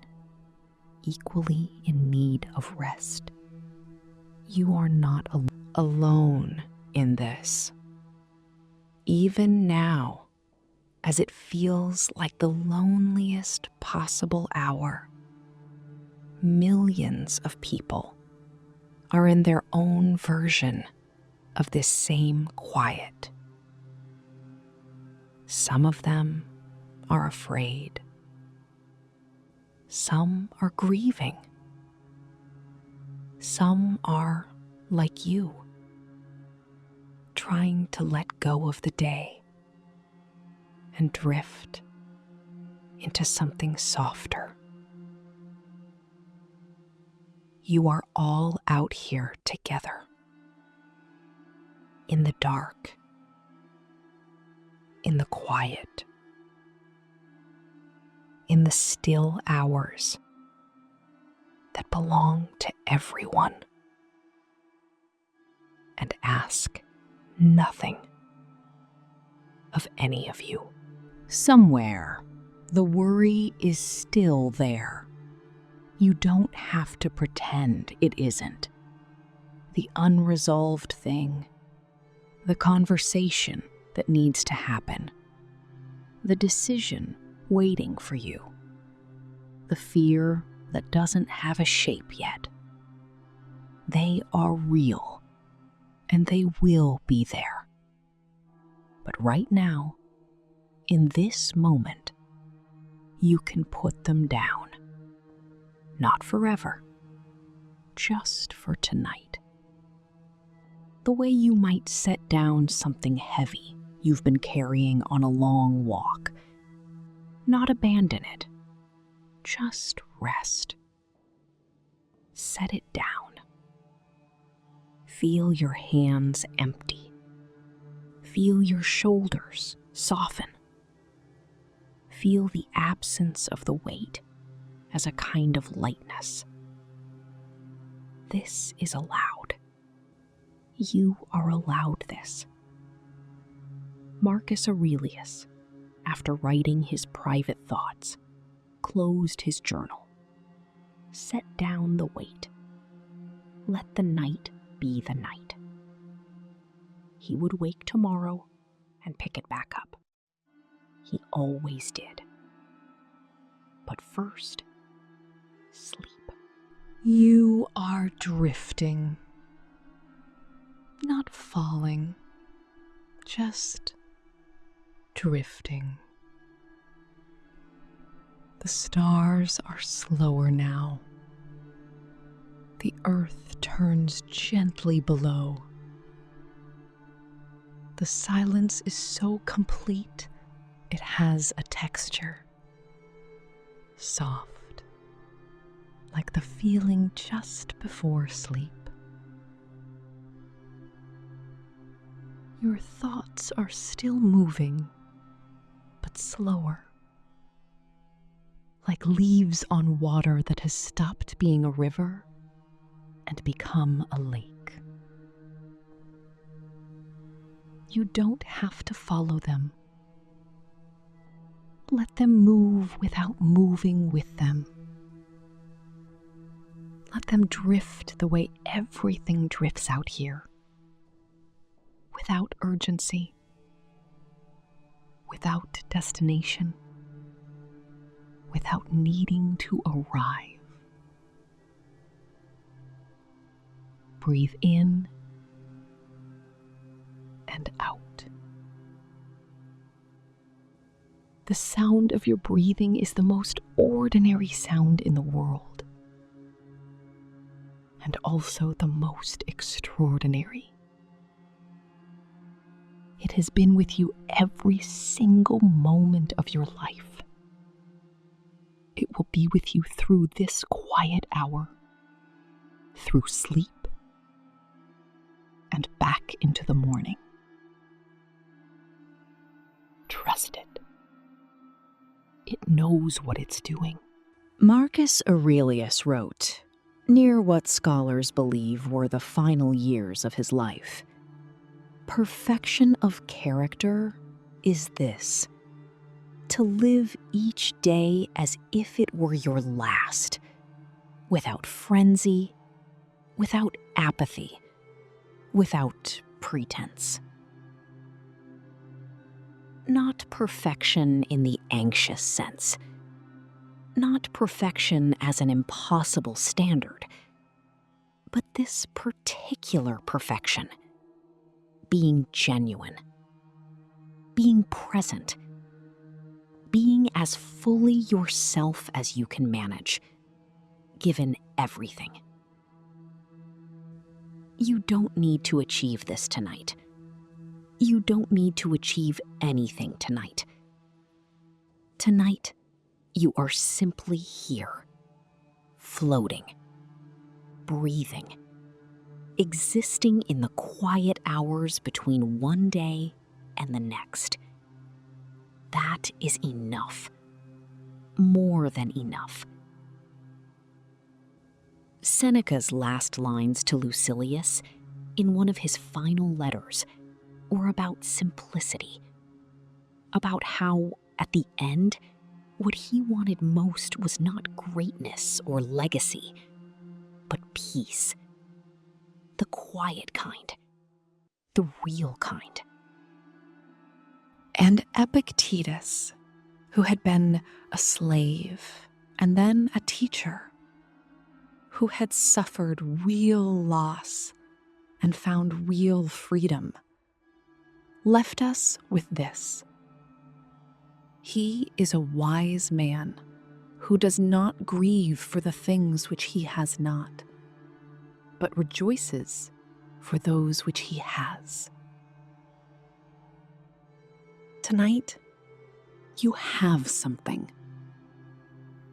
equally in need of rest. You are not alone in this. Even now, as it feels like the loneliest possible hour, millions of people are in their own version of this same quiet. Some of them are afraid. Some are grieving. Some are like you, trying to let go of the day and drift into something softer, You are all out here together. In the dark. In the quiet. In the still hours that belong to everyone. And ask nothing of any of you. Somewhere, the worry is still there. You don't have to pretend it isn't. The unresolved thing, the conversation that needs to happen, the decision waiting for you, the fear that doesn't have a shape yet. They are real, and they will be there. But right now, in this moment, you can put them down. Not forever, just for tonight. The way you might set down something heavy you've been carrying on a long walk. Not abandon it, just rest. Set it down. Feel your hands empty. Feel your shoulders soften. Feel the absence of the weight as a kind of lightness. This is allowed. You are allowed this. Marcus Aurelius, after writing his private thoughts, closed his journal. Set down the weight. Let the night be the night. He would wake tomorrow and pick it back up. He always did. But first, sleep. You are drifting. Not falling, just drifting. The stars are slower now. The earth turns gently below. The silence is so complete, it has a texture. Soft, like the feeling just before sleep. Your thoughts are still moving, but slower. Like leaves on water that has stopped being a river and become a lake. You don't have to follow them. Let them move without moving with them. Let them drift the way everything drifts out here. Without urgency. Without destination. Without needing to arrive. Breathe in and out. The sound of your breathing is the most ordinary sound in the world, and also the most extraordinary. It has been with you every single moment of your life. It will be with you through this quiet hour, through sleep, and back into the morning. Trust it. It knows what it's doing. Marcus Aurelius wrote, near what scholars believe were the final years of his life, "Perfection of character is this, to live each day as if it were your last, without frenzy, without apathy, without pretense." Not perfection in the anxious sense. Not perfection as an impossible standard. But this particular perfection. Being genuine. Being present. Being as fully yourself as you can manage, given everything. You don't need to achieve this tonight. You don't need to achieve anything tonight. Tonight, you are simply here, floating. breathing, existing in the quiet hours between one day and the next. That is enough. More than enough. Seneca's last lines to Lucilius in one of his final letters were about simplicity, about how, at the end, what he wanted most was not greatness or legacy, but peace. The quiet kind. The real kind. And Epictetus, who had been a slave and then a teacher, who had suffered real loss and found real freedom, left us with this. He is a wise man who does not grieve for the things which he has not, but rejoices for those which he has. Tonight, you have something.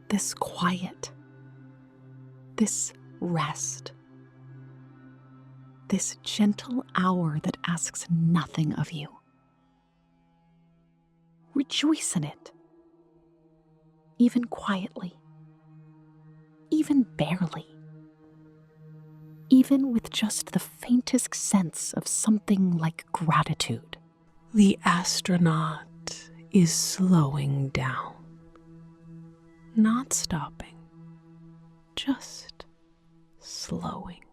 This quiet, this rest, this gentle hour that asks nothing of you. Rejoice in it, even quietly, even barely, even with just the faintest sense of something like gratitude. The astronaut is slowing down, not stopping, just slowing.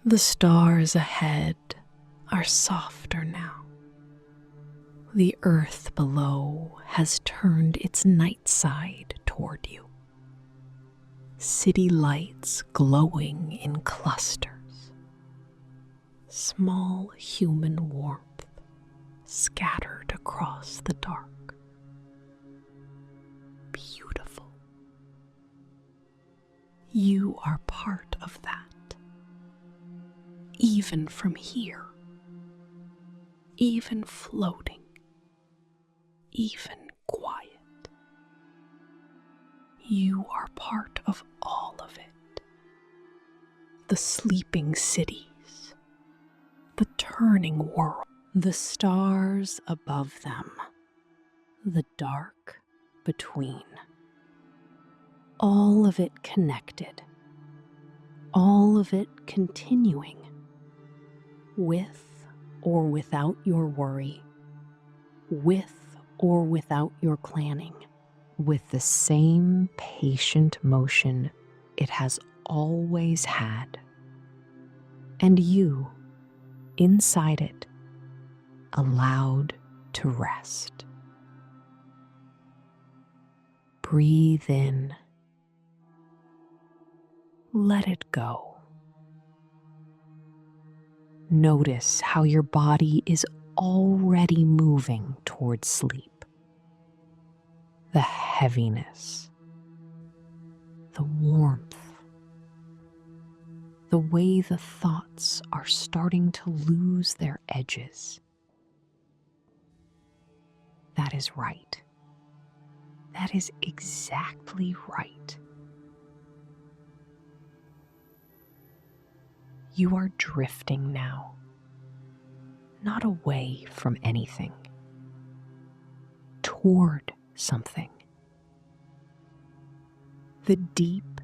The stars ahead are softer now. The earth below has turned its night side toward you. City lights glowing in clusters. Small human warmth scattered across the dark. Beautiful. You are part of that. Even from here. Even floating. Even quiet. You are part of all of it. The sleeping cities. The turning world. The stars above them. The dark between. All of it connected. All of it continuing. With or without your worry. With or without your planning. With the same patient motion it has always had. And you, inside it, allowed to rest. Breathe in. Let it go. Notice how your body is already moving towards sleep. The heaviness, the warmth, the way the thoughts are starting to lose their edges. That is right. That is exactly right. You are drifting now, not away from anything, toward something. The deep,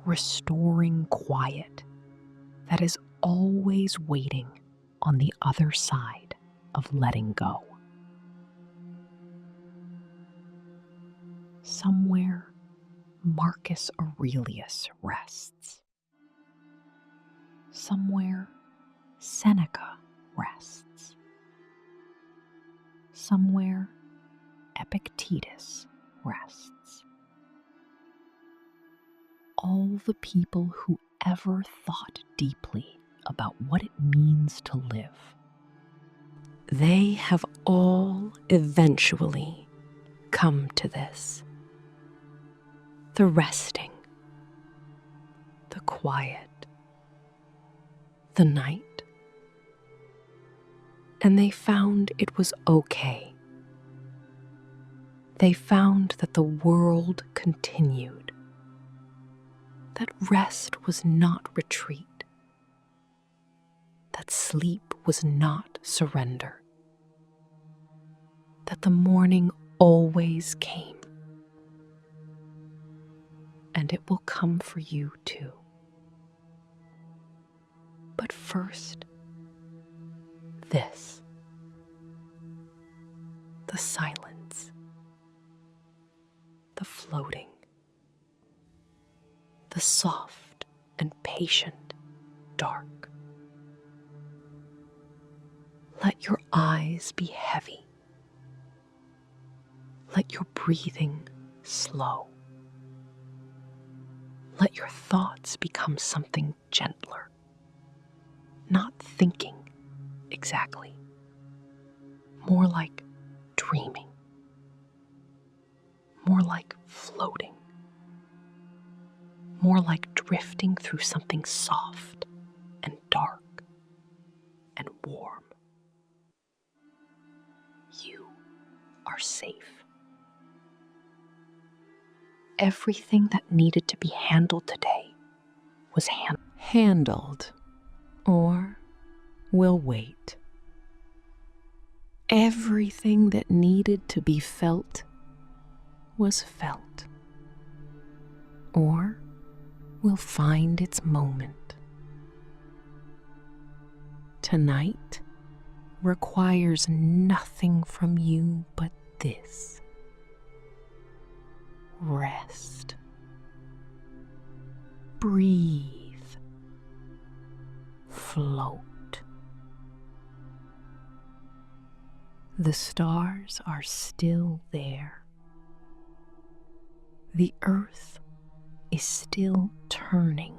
restoring quiet that is always waiting on the other side of letting go. Somewhere, Marcus Aurelius rests. Somewhere, Seneca rests. Somewhere, Epictetus rests. All the people who ever thought deeply about what it means to live, they have all eventually come to this. The resting, the quiet, the night. And they found it was okay. They found that the world continued, that rest was not retreat, that sleep was not surrender, that the morning always came, and it will come for you too. But first, this, the silence, the floating, the soft and patient dark. Let your eyes be heavy. Let your breathing slow. Let your thoughts become something gentler. Not thinking exactly, more like dreaming, more like floating, more like drifting through something soft and dark and warm. You are safe. Everything that needed to be handled today was handled or will wait. Everything that needed to be felt was felt or will find its moment. Tonight requires nothing from you but this: rest. Breathe. Float. The stars are still there. The earth is still turning.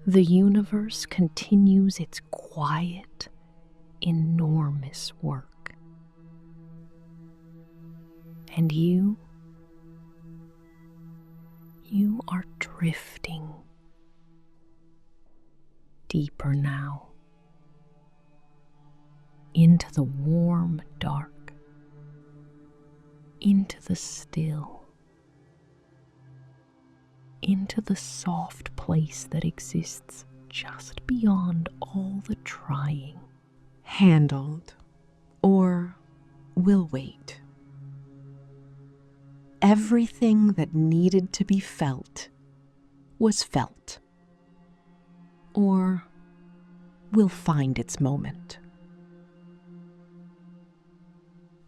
The universe continues its quiet, enormous work. And you are drifting deeper now into the warm dark, into the still, into the soft place that exists just beyond all the trying. Handled or will wait. Everything that needed to be felt was felt or will find its moment.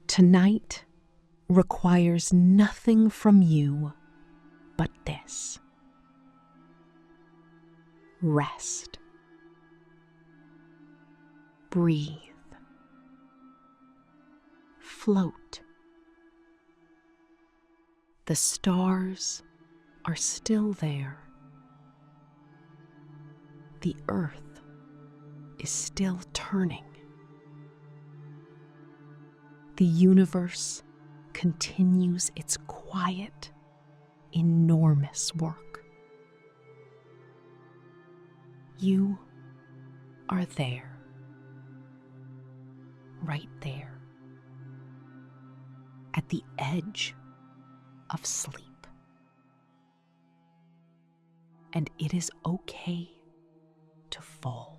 Tonight requires nothing from you but this: rest. Breathe. Float. The stars are still there. The earth is still turning. The universe continues its quiet, enormous work. You are there, right there, at the edge of sleep. And it is okay to fall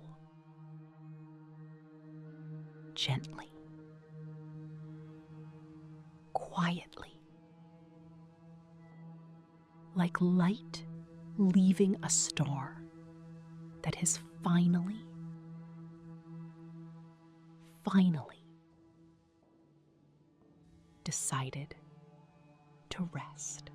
gently, quietly, like light leaving a star that has finally decided to rest.